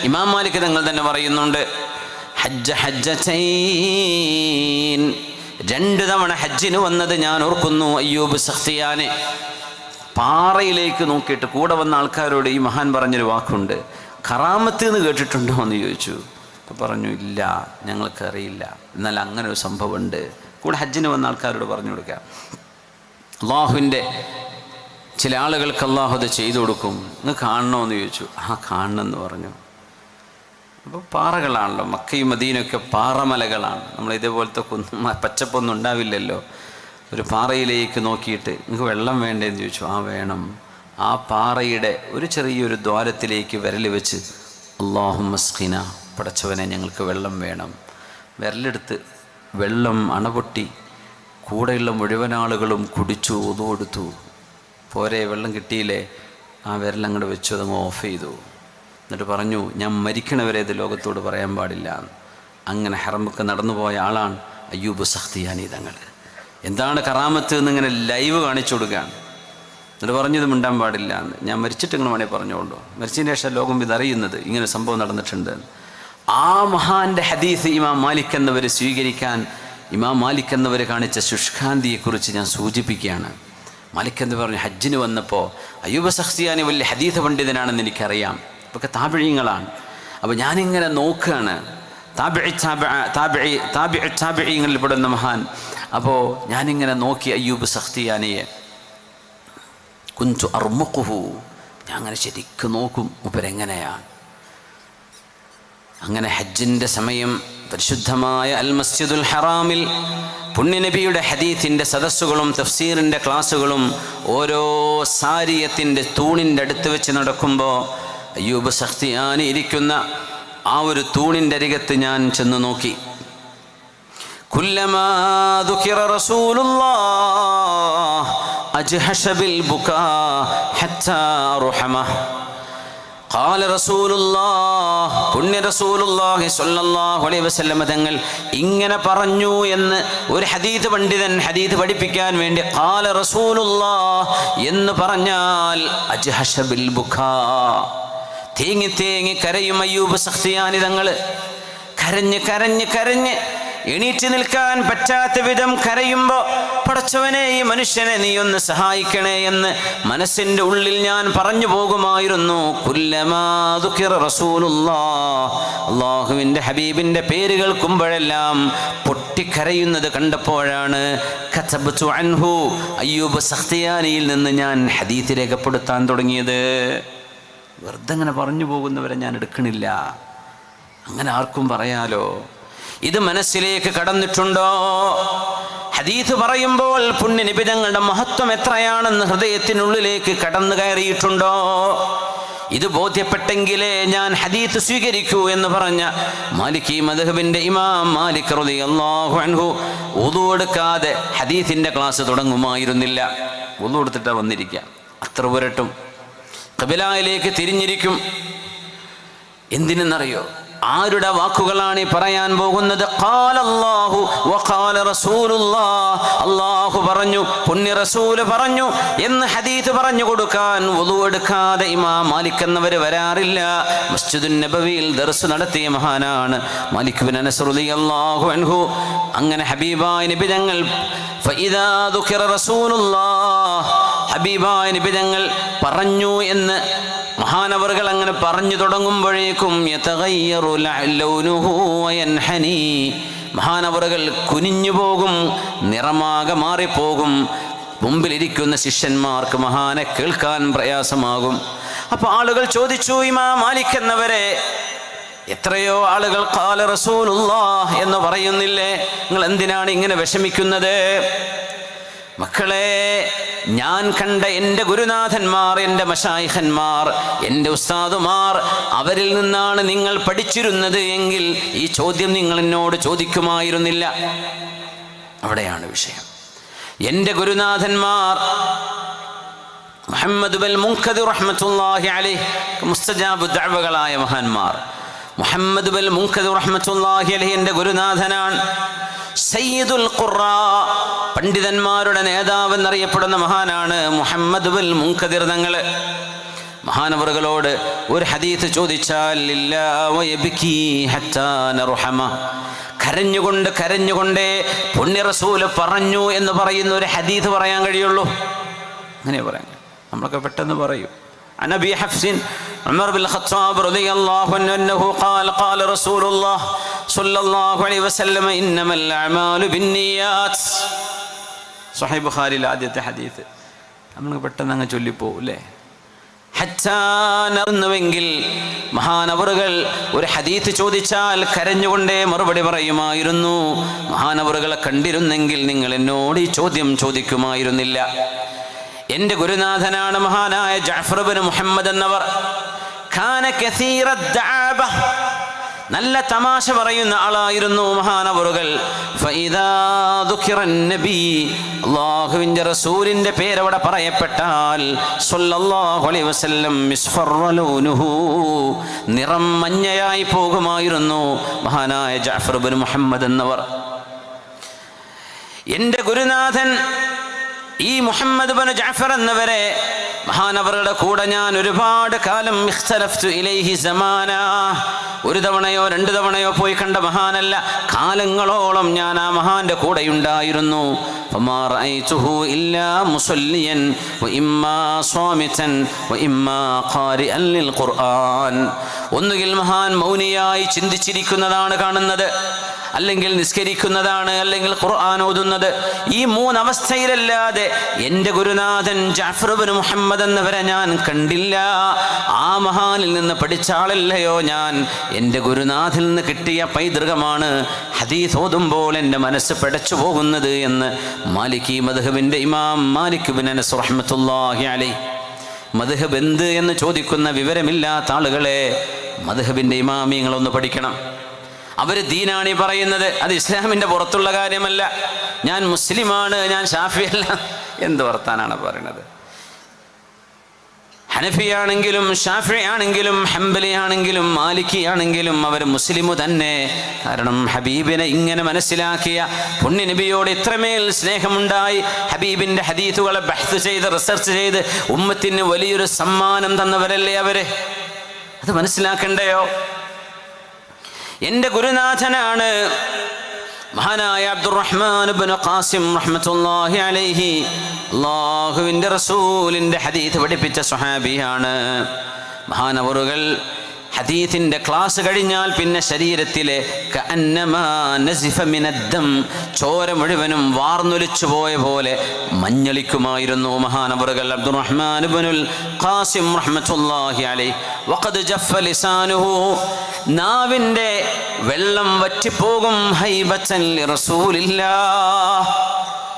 ഇമാം മാലിക് തങ്ങൾ തന്നെ പറയുന്നുണ്ട്, ഹജ്ജതൈൻ, 2 തവണ ഹജ്ജിന് വന്നത് ഞാൻ ഓർക്കുന്നു അയ്യൂബ് സഖ്തിയാനി. പാറയിലേക്ക് നോക്കിയിട്ട് കൂടെ വന്ന ആൾക്കാരോട് ഈ മഹാൻ പറഞ്ഞൊരു വാക്കുണ്ട്, കറാമത്ത് എന്ന് കേട്ടിട്ടുണ്ടോ എന്ന് ചോദിച്ചു. അപ്പോൾ പറഞ്ഞു, ഇല്ല, ഞങ്ങൾക്കറിയില്ല, എന്നാൽ അങ്ങനെ ഒരു സംഭവമുണ്ട്. കൂടെ ഹജ്ജിന് വന്ന ആൾക്കാരോട് പറഞ്ഞു കൊടുക്കുക. അള്ളാഹുവിൻ്റെ ചില ആളുകൾക്ക് അള്ളാഹു അത് ചെയ്തു കൊടുക്കും. നിങ്ങൾ കാണണമെന്ന് ചോദിച്ചു. കാണണമെന്ന് പറഞ്ഞു. അപ്പോൾ പാറകളാണല്ലോ, മക്കയും മദീനയൊക്കെ പാറമലകളാണ്. നമ്മൾ ഇതേപോലത്തെ പച്ചപ്പൊന്നും ഉണ്ടാവില്ലല്ലോ. ഒരു പാറയിലേക്ക് നോക്കിയിട്ട് നിങ്ങൾക്ക് വെള്ളം വേണ്ടേന്ന് ചോദിച്ചു. വേണം. ആ പാറയുടെ ഒരു ചെറിയൊരു ദ്വാരത്തിലേക്ക് വിരൽ വെച്ച് അല്ലാഹുമ്മ സ്ഖിന, പടച്ചവനെ ഞങ്ങൾക്ക് വെള്ളം വേണം. വിരലെടുത്ത് വെള്ളം അണപൊട്ടി കൂടെയുള്ള മുഴുവൻ ആളുകളും കുടിച്ചു, ഒതു കൊടുത്തു. പോരെ, വെള്ളം കിട്ടിയില്ലേ? ആ വിരലങ്ങോട്ട് വെച്ചു, അതങ്ങ് ഓഫ് ചെയ്തു. എന്നിട്ട് പറഞ്ഞു, ഞാൻ മരിക്കണവരെ ഇത് ലോകത്തോട് പറയാൻ പാടില്ല. അങ്ങനെ ഹറമൊക്കെ നടന്നു പോയ ആളാണ് അയ്യൂബ് സഖ്തിയാനി തങ്ങൾ. എന്താണ് കറാമത്ത് എന്നിങ്ങനെ ലൈവ് കാണിച്ചു കൊടുക്കുകയാണ്. എന്നിട്ട് പറഞ്ഞു, ഇത് മിണ്ടാൻ പാടില്ല എന്ന്. ഞാൻ മരിച്ചിട്ട് ഇങ്ങനെ വേണേൽ പറഞ്ഞോളൂ. മരിച്ചതിന് ശേഷം ലോകം ഇതറിയുന്നത് ഇങ്ങനെ സംഭവം നടന്നിട്ടുണ്ട്. ആ മഹാൻ്റെ ഹദീസ് ഇമാം മാലിക് എന്നവർ സ്വീകരിക്കാൻ ഇമാം മാലിക് എന്നവർ കാണിച്ച ശുഷ്കാന്തിയെക്കുറിച്ച് ഞാൻ സൂചിപ്പിക്കുകയാണ്. മാലിക് എന്ന് പറഞ്ഞു, ഹജ്ജിന് വന്നപ്പോൾ അയ്യൂബ് സഖ്തിയാനി വലിയ ഹദീസ് പണ്ഡിതനാണെന്ന് എനിക്കറിയാം. ഇതൊക്കെ താബിഈങ്ങളാണ്. അപ്പോൾ ഞാനിങ്ങനെ നോക്കുകയാണ്, താബിഈങ്ങളിൽ പെടുന്ന മഹാൻ. അപ്പോൾ ഞാനിങ്ങനെ നോക്കി അയ്യൂബ് സഖ്തിയാനിയെ. കുന്തു അർമുഖുഹു, ഞാൻ അങ്ങനെ ശരിക്കും നോക്കും മൂപ്പരെങ്ങനെയാണ്. അങ്ങനെ ഹജ്ജിൻ്റെ സമയം പരിശുദ്ധമായ അൽ മസ്ജിദുൽ ഹറാമിൽ പുണ്യനബിയുടെ ഹദീസിൻ്റെ സദസ്സുകളും തഫ്സീറിൻ്റെ ക്ലാസ്സുകളും ഓരോ സാരിയത്തിൻ്റെ തൂണിൻ്റെ അടുത്ത് വെച്ച് നടക്കുമ്പോൾ അയ്യൂബ് സഖ്തിയാനി ഇരിക്കുന്ന ആ ഒരു തൂണിൻ്റെ അരികത്ത് ഞാൻ ചെന്ന് നോക്കി. കുല്ലമാ ദുകിറ റസൂലുള്ളാഹ് അജ്ഹശ ബിൽ ബുകാ ഹത്താ റഹമഹ്. ഖാല റസൂലുള്ളാഹ്, പുണ്യ റസൂലുള്ളാഹി സ്വല്ലല്ലാഹു അലൈഹി വസല്ലം തങ്ങൾ ഇങ്ങനെ പറഞ്ഞു എന്ന് ഒരു ഹദീസ് പണ്ഡിതൻ ഹദീസ് പഠിപ്പിക്കാൻ വേണ്ടി ഖാല റസൂലുള്ളാഹ് എന്ന് പറഞ്ഞാൽ അജ്ഹശ ബിൽ ബുകാ, തേങ്ങി തേങ്ങി കരയും അയ്യൂബ് സഖ്തിയാനി തങ്ങൾ. കരഞ്ഞ് കരഞ്ഞ് കരഞ്ഞ് എണീറ്റ് നിൽക്കാൻ പറ്റാത്ത വിധം കരയുമ്പോൾ, പടച്ചവനെ ഈ മനുഷ്യനെ നീ ഒന്ന് സഹായിക്കണേ എന്ന് മനസ്സിൻ്റെ ഉള്ളിൽ ഞാൻ പറഞ്ഞു പോകുമായിരുന്നു. കുല്ലമാ ദുകിറ റസൂലുള്ളാഹ്, അല്ലാഹുവിൻ്റെ ഹബീബിൻ്റെ പേര് കേൾക്കുമ്പോഴെല്ലാം പൊട്ടിക്കരയുന്നത് കണ്ടപ്പോഴാണ് കതബ്തു അൻഹു, അയ്യൂബ് സഖ്തിയാനിയിൽ നിന്ന് ഞാൻ ഹദീസ് രേഖപ്പെടുത്താൻ തുടങ്ങിയത്. വെറുതെ അങ്ങനെ പറഞ്ഞു പോകുന്നവരെ ഞാൻ എടുക്കണില്ല. അങ്ങനെ ആർക്കും പറയാലോ. ഇത് മനസ്സിലേക്ക് കടന്നിട്ടുണ്ടോ? ഹദീസ് പറയുമ്പോൾ പുണ്യനബി തങ്ങളുടെ മഹത്വം എത്രയാണെന്ന് ഹൃദയത്തിനുള്ളിലേക്ക് കടന്നു കയറിയിട്ടുണ്ടോ? ഇത് ബോധ്യപ്പെട്ടെങ്കിലേ ഞാൻ ഹദീസ് സ്വീകരിക്കൂ എന്ന് പറഞ്ഞ മാലിക്കി മദ്ഹബിന്റെ ഇമാം മാലിക് റളിയല്ലാഹു അൻഹു വുളു എടുക്കാതെ ഹദീസിന്റെ ക്ലാസ് തുടങ്ങുമായിരുന്നില്ല. വുളു എടുത്തിട്ടാ വന്നിരിക്കുക. അത്ര പുരട്ടും ഖിബലയിലേക്ക് തിരിഞ്ഞിരിക്കും. എന്തിനെന്നറിയോ? ആരുടെ വാക്കുകളാണ് ഈ പറയാൻ പോകുന്നത്? ഖാല അല്ലാഹു വഖാല റസൂലുള്ളാഹ്, അല്ലാഹു പറഞ്ഞു, പുണ്യ റസൂൽ പറഞ്ഞു എന്ന് ഹദീസ് പറഞ്ഞു കൊടുക്കാൻ വുളു എടുക്കാതെ ഇമാം മാലിക് എന്നവർ വരാറില്ല. മസ്ജിദുൻ നബവിയിൽ ദർസ് നടത്തിയ മഹാനാണ് മാലിക് ബിൻ അനസ് റളിയല്ലാഹു അൻഹു. അങ്ങനെ ഹബീബായ നബി തങ്ങൾ ഫഇദാ ദുകിറ റസൂലുള്ളാഹ്, ഹബീബായ നബി തങ്ങൾ പറഞ്ഞു എന്ന് മഹാനവറുകൾ അങ്ങനെ പറഞ്ഞു തുടങ്ങുമ്പോഴേക്കും യതഗയ്യറു ലൗനുഹു വയൻഹനി, മഹാനവറുകൾ കുനിഞ്ഞു പോകും, നിറമാകെ മാറിപ്പോകും. മുമ്പിലിരിക്കുന്ന ശിഷ്യന്മാർക്ക് മഹാനെ കേൾക്കാൻ പ്രയാസമാകും. അപ്പോൾ ആളുകൾ ചോദിച്ചു, ഇമാം മാലിക് എന്നവരെ, എത്രയോ ആളുകൾ ഖാല റസൂലുള്ളാഹ് എന്ന് പറയുന്നില്ലേ, നിങ്ങൾ എന്തിനാണ് ഇങ്ങനെ വിഷമിക്കുന്നത്? മക്കളെ, ഞാൻ കണ്ട എൻ്റെ ഗുരുനാഥന്മാർ, എൻ്റെ മശായിഖന്മാർ, എൻ്റെ ഉസ്താദുമാർ, അവരിൽ നിന്നാണ് നിങ്ങൾ പഠിച്ചിരുന്നത് എങ്കിൽ ഈ ചോദ്യം നിങ്ങൾ എന്നോട് ചോദിക്കുമായിരുന്നില്ല. അവിടെയാണ് വിഷയം. എൻ്റെ ഗുരുനാഥന്മാർ മുഹമ്മദ് ബിൻ മുൻകദിർ റഹ്മത്തുള്ളാഹി അലൈഹി, മുസ്തജാബ് ദഅവകളായ മഹാന്മാർ. മുഹമ്മദ് ബിൻ മുൻകദിർ റഹ്മത്തുള്ളാഹി അലൈഹി എൻ്റെ ഗുരുനാഥനാണ്. സയ്യിദുൽ ഖുറാ, പണ്ഡിതന്മാരുടെ നേതാവ് എന്നറിയപ്പെടുന്ന മഹാനാണ് മുഹമ്മദ് ബിൻ മുൻകദിർ തങ്ങൾ. മഹാനവറുകളോട് ഒരു ഹദീത്ത് ചോദിച്ചാൽ കരഞ്ഞുകൊണ്ടേ പുണ്യ റസൂല് പറഞ്ഞു എന്ന് പറയുന്ന ഒരു ഹദീത്ത് പറയാൻ കഴിയുള്ളൂ. അങ്ങനെ പറയാൻ നമ്മളൊക്കെ പെട്ടെന്ന് പറയും. عن أبي حفص عمر بن الخطاب رضي الله عنه أنه قال قال رسول الله صلى الله عليه وسلم إنما الأعمال بالنيات. صحيح ബുഖാരിയിൽ ആദ്യത്തെ ഹദീത്ത് നമ്മൾ പെട്ടെന്ന് അങ്ങ് ചൊല്ലിപ്പോവും അല്ലേ. ഹറ്റാനെങ്കിൽ മഹാനവറുകൾ ഒരു ഹദീത്ത് ചോദിച്ചാൽ കരഞ്ഞുകൊണ്ടേ മറുപടി പറയുമായിരുന്നു. മഹാനവറുകളെ കണ്ടിരുന്നെങ്കിൽ നിങ്ങൾ എന്നോട് ഈ ചോദ്യം ചോദിക്കുമായിരുന്നില്ല. എൻ്റെ ഗുരുനാഥനാണ് മഹാനായ ജഅഫർ ഇബ്നു മുഹമ്മദ് എന്നവർ. കാന കസീറ ദഅബ, നല്ല തമാശ പറയുന്ന ആളായിരുന്നു മഹാനവറുകൾ. ഫഇദാ ദുഖിറൻ നബി, അല്ലാഹുവിൻ്റെ റസൂലിൻ്റെ പേരവിടെ പറയപ്പെട്ടാൽ സ്വല്ലല്ലാഹു അലൈഹി വസല്ലം മിസ്ഫറ ലൗനുഹു, നിറം മഞ്ഞയായി പോകുമായിരുന്നു മഹാനായ ജഅഫർ ഇബ്നു മുഹമ്മദ് എന്നവർ. എൻ്റെ ഗുരുനാഥൻ ഈ മുഹമ്മദ് ബിൻ ജഅഫർ എന്നവരെ മഹാനവറുടെ കൂടെ ഞാൻ ഒരുപാട് കാലം ഇഖ്തലഫ്തു ഇലൈഹി സമാന, ഒരു തവണയോ രണ്ട് തവണയോ പോയി കണ്ട മഹാനല്ല, കാലങ്ങളോളം ഞാൻ ആ മഹാന്റെ കൂടെയുണ്ടായിരുന്നു. ഫമാ റഅയ്തുഹു ഇല്ലാ മുസല്ലിയൻ വഇമ്മാ സ്വാമിതൻ വഇമ്മാ ഖാരിഅൻ ലിൽ ഖുർആൻ. ഒന്നുകിൽ മഹാൻ മൗനിയായി ചിന്തിച്ചിരിക്കുന്നതാണ് കാണുന്നത്, അല്ലെങ്കിൽ നിസ്കരിക്കുന്നതാണ്, അല്ലെങ്കിൽ ഖുർആൻ ഓതുന്നത്. ഈ മൂന്നവസ്ഥയിലല്ലാതെ എൻ്റെ ഗുരുനാഥൻ ജഅഫർ ഇബ്നു മുഹമ്മദ് എന്നവരെ ഞാൻ കണ്ടില്ല. ആ മഹാനിൽ നിന്ന് പഠിച്ച ആളല്ലയോ ഞാൻ. എൻ്റെ ഗുരുനാഥിൽ നിന്ന് കിട്ടിയ പൈതൃകമാണ് ഹദീസ് ഓതുമ്പോൾ എൻ്റെ മനസ്സ് പിടച്ചു പോകുന്നത് എന്ന് മാലിക്കി മദ്ഹബിൻ്റെ ഇമാം മാലിക് ബിൻ അനസ് റഹ്മത്തുള്ളാഹി അലൈഹി. മദ്ഹബ് എന്ത് എന്ന് ചോദിക്കുന്ന വിവരമില്ലാത്ത ആളുകളെ മദ്ഹബിൻ്റെ ഇമാമിങ്ങളൊന്ന് പഠിക്കണം. അവർ ദീനാണ് ഈ പറയുന്നത്, അത് ഇസ്ലാമിൻ്റെ പുറത്തുള്ള കാര്യമല്ല. ഞാൻ മുസ്ലിമാണ്, ഞാൻ ഷാഫിയല്ല, എന്ത് വർത്താനാണ് പറയുന്നത്? ഹനഫിയാണെങ്കിലും ഷാഫിയാണെങ്കിലും ഹംബലിയാണെങ്കിലും മാലിക്കിയാണെങ്കിലും അവർ മുസ്ലിമു തന്നെ. കാരണം ഹബീബിനെ ഇങ്ങനെ മനസ്സിലാക്കിയ, പുണ്യ നബിയോട് ഇത്രമേൽ സ്നേഹമുണ്ടായി ഹബീബിൻ്റെ ഹദീസുകളെ ബഹ്സ് ചെയ്ത് റിസർച്ച് ചെയ്ത് ഉമ്മത്തിന് വലിയൊരു സമ്മാനം തന്നവരല്ലേ അവര്. അത് മനസ്സിലാക്കണ്ടയോ? എൻ്റെ ഗുരുനാഥനാണ് മഹാനായ അബ്ദുറഹ്മാൻ ഇബ്നു ഖാസിം റഹ്മത്തുള്ളാഹി അലൈഹി. അല്ലാഹുവിൻ്റെ റസൂലിൻ്റെ ഹദീസ് പഠിപ്പിച്ച സ്വഹാബിയാണ്. മഹാനവറുകൾ ഹദീസിൻ്റെ ക്ലാസ് കഴിഞ്ഞാൽ പിന്നെ ശരീരത്തിലെ കഅന്നമാ നസിഫ മിനദ്ദം, ചോര മുഴുവനും വാർന്നൊലിച്ചു പോയ പോലെ മഞ്ഞളിക്കുമായിരുന്നു മഹാനവറുകൾ. അബ്ദുറഹ്മാൻ ഇബ്നുൽ ഖാസിം റഹ്മത്തുള്ളാഹി അലൈഹി. വഖദ് ജഫ ലിസാനുഹു, നാവിൻ്റെ വെള്ളം വറ്റിപ്പോകും. ഹൈബത്തൻ ലിറസൂലില്ലാഹ്,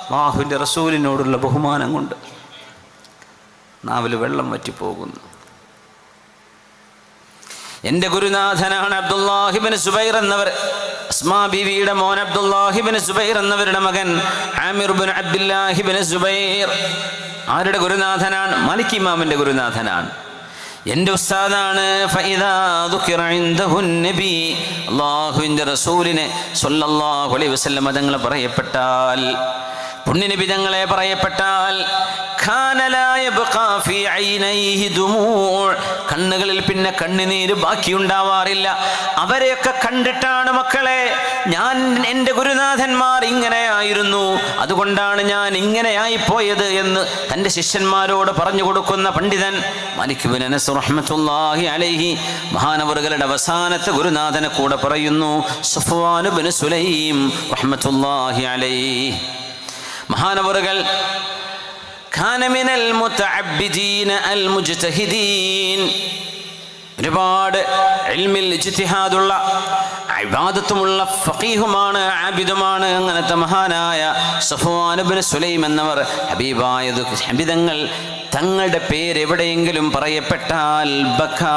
അല്ലാഹുവിൻ്റെ റസൂലിനോടുള്ള ബഹുമാനം കൊണ്ട് നാവിൽ വെള്ളം വറ്റിപ്പോകുന്നു. എൻ്റെ ഗുരുനാഥനാണ് അബ്ദുല്ലാഹി ഇബ്നു സുബൈർ എന്നവർ. അസ്മാ ബീവിയുടെ മോൻ അബ്ദുല്ലാഹി ഇബ്നു സുബൈർ എന്നവരുടെ മകൻ ആമിർ ഇബ്നു അബ്ദുല്ലാഹി ഇബ്നു സുബൈർ ആരുടെ ഗുരുനാഥനാണ്? മാലിക് ഇമാമിൻ്റെ ഗുരുനാഥനാണ്. എൻ്റെ ഉസ്താദാണ്. ഫഇദാ ദുഖിറ ഇൻദഹുൻ നബി, അല്ലാഹുവിൻ്റെ റസൂലിനെ സ്വല്ലല്ലാഹു അലൈഹി വസല്ലം തങ്ങളെ പറയപ്പെട്ടാൽ, പുണ്യനബി തങ്ങളെ പറയപ്പെട്ടാൽ, കണ്ണുകളിൽ പിന്നെ കണ്ണുനീര് ബാക്കിയുണ്ടാവാറില്ല. അവരെയൊക്കെ കണ്ടിട്ടാണ് മക്കളെ ഞാൻ, എൻ്റെ ഗുരുനാഥന്മാർ ഇങ്ങനെയായിരുന്നു, അതുകൊണ്ടാണ് ഞാൻ ഇങ്ങനെയായി പോയത് എന്ന് തൻ്റെ ശിഷ്യന്മാരോട് പറഞ്ഞു കൊടുക്കുന്ന പണ്ഡിതൻ മാലിക് ഇബ്നു അനസ് റഹ്മത്തുള്ളാഹി അലൈഹി. മഹാനവറുകളുടെ അവസാനത്തെ ഗുരുനാഥനെ കൂടെ പറയുന്നു സഫ്വാൻ ഇബ്നു സുലൈം റഹ്മത്തുള്ളാഹി അലൈഹി. മഹാനവറുകൾ കാന മിനൽ മുതഅബ്ബിദീന അൽ മുജ്തഹിദീൻ, ഒരുപാട് ഇൽമിൽ ഇജ്തിഹാദുള്ള ഇബാദത്തുമുള്ള ഫഖീഹുമാണ്, ആബിദുമാണ്. അങ്ങനത്തെ മഹാനായ സഫ്വാൻ ഇബ്നു സുലൈം എന്നവർ ഹബീബായ ഹബീദങ്ങൾ തങ്ങളുടെ പേര് എവിടെയെങ്കിലും പറയപ്പെട്ടാൽ ബക്കാ,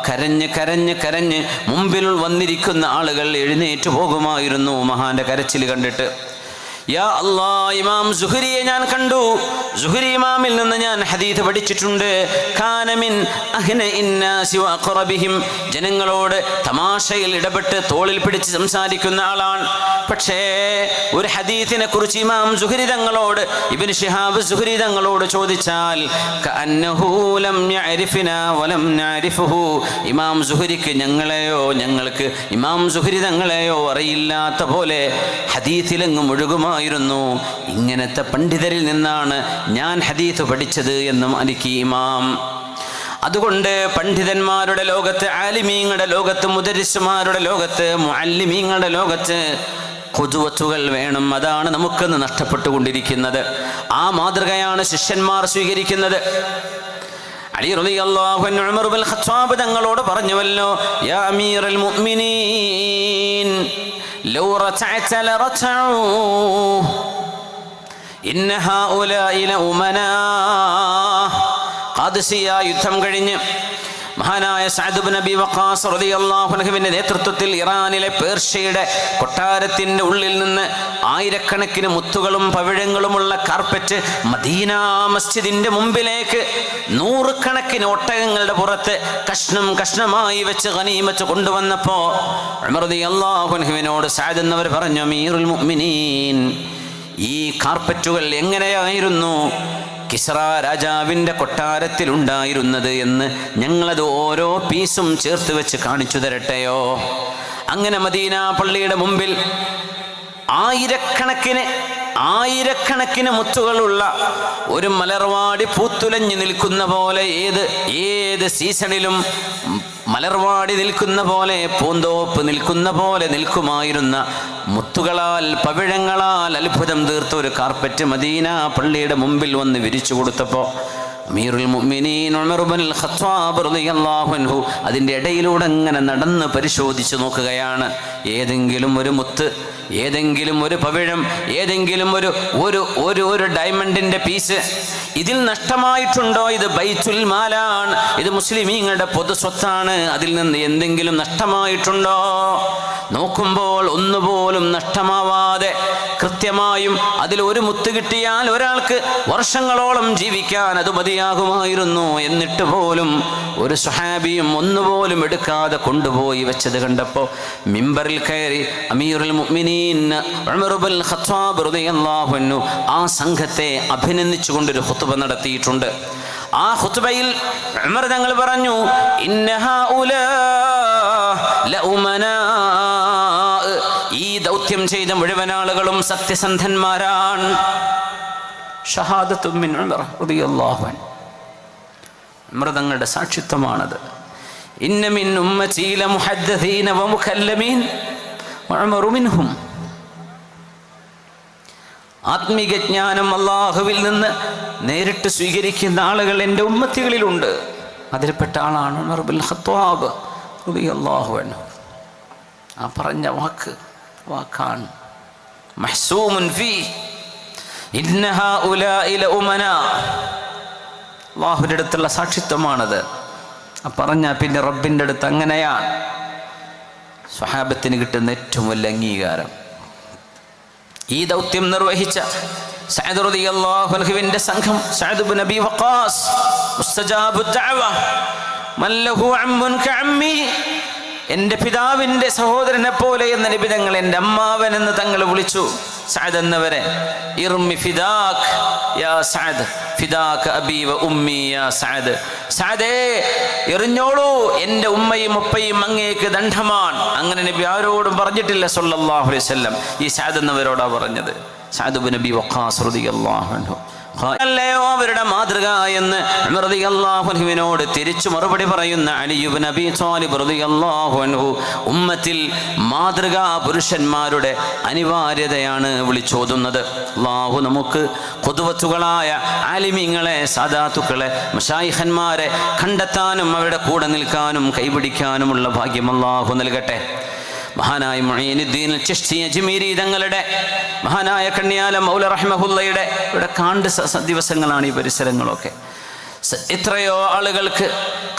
കരഞ്ഞ് കരഞ്ഞ് കരഞ്ഞ് മുമ്പിൽ വന്നിരിക്കുന്ന ആളുകൾ എഴുന്നേറ്റ് പോകുമായിരുന്നു മഹാന്റെ കരച്ചിൽ കണ്ടിട്ട്. യാ അല്ലാ, ഇമാം സുഹരിയെ ഞാൻ കണ്ടു. സുഹരി ഇമാമിൽ നിന്ന് ഞാൻ ഹദീസ് പഠിച്ചിട്ടുണ്ട്. കാന മിൻ അഹ്നഇൻ നാസി വഅഖറബിഹിം, ജനങ്ങളോട് തമാശയിൽ ഇടപെട്ട് തോളിൽ പിടിച്ച് സംസാരിക്കുന്ന ആളാണ്. പക്ഷേ ഒരു ഹദീസിനെ കുറിച്ച് ഇമാം സുഹരി തങ്ങളോട്, ഇബ്നു ശിഹാബ് സുഹരി തങ്ങളോട് ചോദിച്ചാൽ കഅന്നഹു ലം യഅരിഫനാ വലം നഅരിഫുഹു, ഇമാം സുഹരിക്ക് ഞങ്ങൾക്ക് ഇമാം സുഹരി തങ്ങളെയോ അറിയില്ലാത്ത പോലെ ഹദീസിലെങ്ങും ഒഴുകുമായിരുന്നു. ഇങ്ങനത്തെ പണ്ഡിതരിൽ നിന്നാണ് ഞാൻ ഹദീസ് പഠിച്ചത് എന്നും എനിക്ക് ഇമാം. അതുകൊണ്ട് പണ്ഡിതന്മാരുടെ ലോകത്ത്, ആലിമീങ്ങളുടെ ലോകത്ത്, മുദരിസുമാരുടെ ലോകത്ത്, മുഅല്ലിമീങ്ങളുടെ ലോകത്ത് ഖുദ്വത്തുകൾ വേണം. അതാണ് നമുക്കിന്ന് നഷ്ടപ്പെട്ടുകൊണ്ടിരിക്കുന്നത്. ആ മാതൃകയാണ് ശിഷ്യന്മാർ സ്വീകരിക്കുന്നത്. അലി റളിയല്ലാഹു അൻഹു ഉമർ ഇബ്നുൽ ഖത്താബ് തങ്ങളോട് പറഞ്ഞുവല്ലോ, യാ അമീറൽ മുഅ്മിനീൻ ലൗ റതഅത ലറതഉ ഇന്ന ഹൗലാഇ ലഉമനാ. ഖാദിസിയ യുദ്ധം കഴിഞ്ഞ് മഹാനായ സഅദ് ഇബ്നു അബീ വഖാസ് റളിയല്ലാഹു അൻഹുവിന്റെ നേതൃത്വത്തിൽ ഇറാനിലെ പേർഷ്യയുടെ കൊട്ടാരത്തിന്റെ ഉള്ളിൽ നിന്ന് ആയിരക്കണക്കിന് മുത്തുകളും പവിഴങ്ങളുമുള്ള കാർപ്പറ്റ് മദീന മസ്ജിദിന്റെ മുമ്പിലേക്ക് നൂറുകണക്കിന് ഒട്ടകങ്ങളുടെ പുറത്ത് കഷ്ണം കഷ്ണമായി വെച്ച് ഗനീമത്ത് കൊണ്ടുവന്നപ്പോ ഉമർ റളിയല്ലാഹു അൻഹുവിനോട് സഅദ് എന്നവർ പറഞ്ഞു, അമീറുൽ മുഅ്മിനീൻ, ഈ കാർപ്പറ്റുകൾ എങ്ങനെയായിരുന്നു കിസ്റ രാജാവിൻ്റെ കൊട്ടാരത്തിൽ ഉണ്ടായിരുന്നത് എന്ന് ഞങ്ങളത് ഓരോ പീസും ചേർത്ത് വെച്ച് കാണിച്ചു തരട്ടെയോ? അങ്ങനെ മദീന പള്ളിയുടെ മുമ്പിൽ ആയിരക്കണക്കിന് മുത്തുകളുള്ള ഒരു മലർവാടി പൂത്തുലഞ്ഞു നിൽക്കുന്ന പോലെ, ഏത് സീസണിലും മലർവാടി നിൽക്കുന്ന പോലെ, പൂന്തോപ്പ് നിൽക്കുന്ന പോലെ നിൽക്കുമായിരുന്ന മുത്തുകളാൽ പവിഴങ്ങളാൽ അത്ഭുതം തീർത്ത ഒരു കാർപ്പറ്റ് മദീന പള്ളിയുടെ മുമ്പിൽ വന്ന് വിരിച്ചു കൊടുത്തപ്പോൾ അമീറുൽ മുഅ്മിനീൻ ഉമർ ഇബ്നുൽ ഖത്താബ് റളിയല്ലാഹു അൻഹു അതിൻ്റെ ഇടയിലൂടെ അങ്ങനെ നടന്ന് പരിശോധിച്ച് നോക്കുകയാണ്. ഏതെങ്കിലും ഒരു മുത്ത്, ഏതെങ്കിലും ഒരു പവിഴം, ഏതെങ്കിലും ഒരു ഡയമണ്ടിന്റെ പീസ് ഇതിൽ നഷ്ടമായിട്ടുണ്ടോ? ഇത് ബൈത്തുൽ മാലാണ്, ഇത് മുസ്ലിമീങ്ങളുടെ പൊതു സ്വത്താണ്. അതിൽ നിന്ന് എന്തെങ്കിലും നഷ്ടമായിട്ടുണ്ടോ? നോക്കുമ്പോൾ ഒന്നുപോലും നഷ്ടമാവാതെ കൃത്യമായും അതിൽ ഒരു മുത്ത് കിട്ടിയാൽ ഒരാൾക്ക് വർഷങ്ങളോളം ജീവിക്കാൻ അത് മതിയാകുമായിരുന്നു. എന്നിട്ട് പോലും ഒരു സ്വഹാബിയും ഒന്നുപോലും എടുക്കാതെ കൊണ്ടുപോയി വെച്ചത് കണ്ടപ്പോൾ മിമ്പറിൽ കയറി അമീറുൽ മുഅ്മിനീൻ ഉമർ ഇബ്നുൽ ഖത്താബ് റളിയല്ലാഹു അൻഹു ആ സംഘത്തെ അഭിനന്ദിച്ചുകൊണ്ടൊരു ഖുത്ബ നടത്തിയിട്ടുണ്ട്. ആ ഖുത്ബയിൽ ഉമർ തങ്ങൾ പറഞ്ഞു, ഇന്ന ഹൗലാ ലഉമനാ, ഈ ദൗത്യം ചെയ്ത മുഴുവൻ ആളുകളും സത്യസന്ധന്മാരാണ്. ഷഹാദത്തു മിൻ ഉമർ റളിയല്ലാഹു അൻഹു, ഉമർ തങ്ങളുടെ സാക്ഷിത്വമാണത്. ഇന്ന മിൻ ഉമ്മതി ലമുഹദ്ദിസീന വമുകല്ലമീൻ വഉമറു മിൻഹും. ആത്മീക ജ്ഞാനം അല്ലാഹുവിൽ നിന്ന് നേരിട്ട് സ്വീകരിക്കുന്ന ആളുകൾ എൻ്റെ ഉമ്മത്തികളിലുണ്ട്. അതിൽപ്പെട്ട ആളാണ് ഉമർ ഇബ്നുൽ ഖത്താബ് റളിയല്ലാഹു അൻഹു. ആ പറഞ്ഞ വാക്കാണ് മഹ്സൂമുൻ ഫീ ഇന്ന ഹൗലാഇ ലഉമനാ. അല്ലാഹുവിൻ്റെ അടുത്തുള്ള സാക്ഷിത്വമാണത്. ആ പറഞ്ഞ പിന്നെ റബ്ബിൻ്റെ അടുത്ത് അങ്ങനെയാണ്. സ്വഹാബത്തിന് കിട്ടുന്ന ഏറ്റവും വലിയ അംഗീകാരം. ഈ ദൗത്യം നിർവഹിച്ച സഅദ് റളിയല്ലാഹു അൻഹുവിന്റെ സംഘം, സഅദ് ഇബ്നു അബീ വഖാസ് മുസ്തജാബു ദഅവ മൻ ലഹു അമ്മുൻ കഅമ്മി, എൻ്റെ പിതാവിൻ്റെ സഹോദരനെ പോലെ എന്ന നബി തങ്ങൾ എൻ്റെ അമ്മാവൻ എന്ന് തങ്ങൾ വിളിച്ചു സഅദ് എന്നവരെ. ഇർമി ഫിദാക് യാ സഅദ്, ഫിദാക അബീ വ ഉമ്മി യാ സഅദ്. സഅദേ, എറിഞ്ഞോളൂ, എൻ്റെ ഉമ്മയും ഉപ്പയും അങ്ങേക്ക് ദണ്ഡമാണ്. അങ്ങനെ നബി ആരോടും പറഞ്ഞിട്ടില്ല സല്ലല്ലാഹു അലൈഹി വസല്ലം. ഈ സഅദ് എന്നവരോടാ പറഞ്ഞത്. സഅദ് ഇബ്നു അബീ വഖാസ് റളിയല്ലാഹു അൻഹു അല്ലയോ അവരുടെ മാതൃക എന്ന് ഉമർ റളിയല്ലാഹു അൻഹുവിനോട് തിരിച്ചു മറുപടി പറയുന്ന അലി ഇബ്നു അബീ ത്വാലിബ് റളിയല്ലാഹു അൻഹു ഉമ്മത്തിൽ മാതൃകാ പുരുഷന്മാരുടെ അനിവാര്യതയാണ് വിളിച്ചോതുന്നത്. അല്ലാഹു നമുക്ക് ഖുദ്വത്തുകളായ ആലിമീങ്ങളെ, സാദാത്തുക്കളെ, മശായിഖന്മാരെ കണ്ടെത്താനും അവരുടെ കൂടെ നിൽക്കാനും കൈപിടിക്കാനുമുള്ള ഭാഗ്യം അല്ലാഹു നൽകട്ടെ. മഹാനായ മുഈനുദ്ദീൻ ചിശ്തി അജ്മീരി തങ്ങളുടെ, മഹാനായ കണ്യാല മൗല റഹ്മഹുള്ളയുടെ ഇവിടെ കാണ്ട് ദിവസങ്ങളാണ് ഈ പരിസരങ്ങളൊക്കെ. എത്രയോ ആളുകൾക്ക്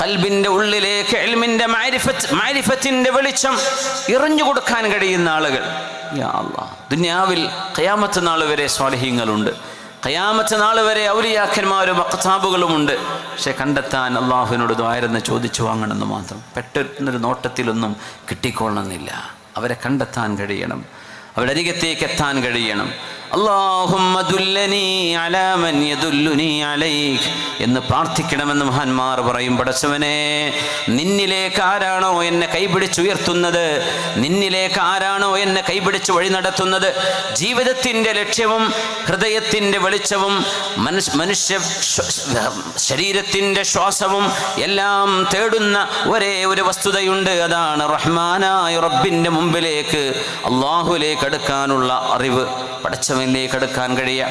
ഖൽബിന്റെ ഉള്ളിലേക്ക് ഇൽമിന്റെ മഅരിഫത്തിന്റെ വെളിച്ചം എറിഞ്ഞു കൊടുക്കാൻ കഴിയുന്ന ആളുകൾ. യാ അല്ലാഹ്, ദുനിയാവിൽ ഖിയാമത്ത് നാൾ വരെ സ്വാലിഹീങ്ങളുണ്ട്, ഖിയാമത്ത് നാൾ വരെ ഔലിയാക്കന്മാരും അഖ്താബുകളുമുണ്ട്. പക്ഷെ കണ്ടെത്താൻ അള്ളാഹുവിനോട് ദ്വാരന്ന് ചോദിച്ചു വാങ്ങണമെന്ന് മാത്രം. പെട്ടെന്നൊരു നോട്ടത്തിലൊന്നും കിട്ടിക്കൊള്ളണമെന്നില്ല. അവരെ കണ്ടെത്താൻ കഴിയണം, അവരുടെ അരികത്തേക്ക് എത്താൻ കഴിയണം. അല്ലാഹുമ്മ ദുല്ലനി അലാ മൻ യദുല്ലുനി അലൈക് എന്ന് പ്രാർത്ഥിക്കണമെന്ന് മഹാന്മാർ പറയും. പടച്ചവനെ, നിന്നിലേക്ക് ആരാണോ എന്നെ കൈപിടിച്ചുയർത്തുന്നത്, നിന്നിലേക്ക് ആരാണോ എന്നെ കൈപിടിച്ച് വഴി നടത്തുന്നത്, ജീവിതത്തിൻ്റെ ലക്ഷ്യവും ഹൃദയത്തിൻ്റെ വെളിച്ചവും മനുഷ്യ ശരീരത്തിൻ്റെ ശ്വാസവും എല്ലാം തേടുന്ന ഒരേ ഒരു വസ്തുതയുണ്ട്. അതാണ് റഹ്മാനായ റബ്ബിൻ്റെ മുമ്പിലേക്ക്, അള്ളാഹുലേക്ക് അടുക്കാനുള്ള അറിവ്, പടച്ചവനിലേക്ക് അടുക്കാൻ കഴിയുക.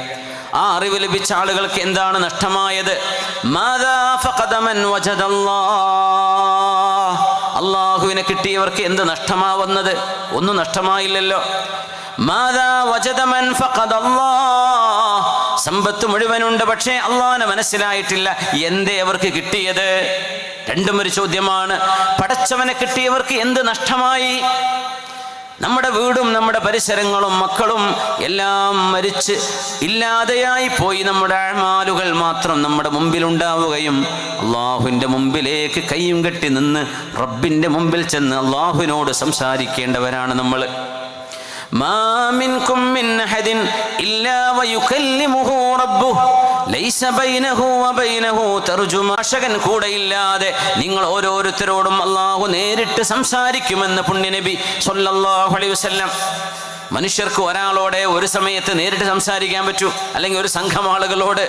ആ അറിവ് ലഭിച്ച ആളുകൾക്ക് എന്താണ് നഷ്ടമായത്? അള്ളാഹുവിനെ കിട്ടിയവർക്ക് എന്ത് നഷ്ടമാവുന്നത്? ഒന്നും നഷ്ടമായില്ലല്ലോ. സമ്പത്ത് മുഴുവനുണ്ട്, പക്ഷേ അള്ളാഹുവിനെ മനസ്സിലായിട്ടില്ല. എന്തേ അവർക്ക് കിട്ടിയത്? രണ്ടും ഒരു ചോദ്യമാണ്. പടച്ചവനെ കിട്ടിയവർക്ക് എന്ത് നഷ്ടമായി? നമ്മുടെ വീടും നമ്മുടെ പരിസരങ്ങളും മക്കളും എല്ലാം മരിച്ച് ഇല്ലാതെയായി പോയി. നമ്മുടെ അഅ്മാലുകൾ മാത്രം നമ്മുടെ മുമ്പിൽ ഉണ്ടാവുകയും അള്ളാഹുവിൻ്റെ മുമ്പിലേക്ക് കൈയും കെട്ടി നിന്ന് റബ്ബിൻ്റെ മുമ്പിൽ ചെന്ന് അള്ളാഹുവിനോട് സംസാരിക്കേണ്ടവരാണ് നമ്മൾ. മാ മിൻകും മിൻ അഹദിൻ ഇല്ലാ വയുകല്ലിമുഹു റബ്ബുഹു ലൈസ ബൈനഹു വബൈനഹു തർജുമാൻ. കൂടെയില്ലാതെ നിങ്ങൾ ഓരോരുത്തരോടും അള്ളാഹു നേരിട്ട് സംസാരിക്കുമെന്ന് പുണ്യനബി സ്വല്ലല്ലാഹു അലൈഹി വസല്ലം. മനുഷ്യർക്ക് ഒരാളോടെ ഒരു സമയത്ത് നേരിട്ട് സംസാരിക്കാൻ പറ്റൂ, അല്ലെങ്കിൽ ഒരു സംഘം ആളുകളോട്.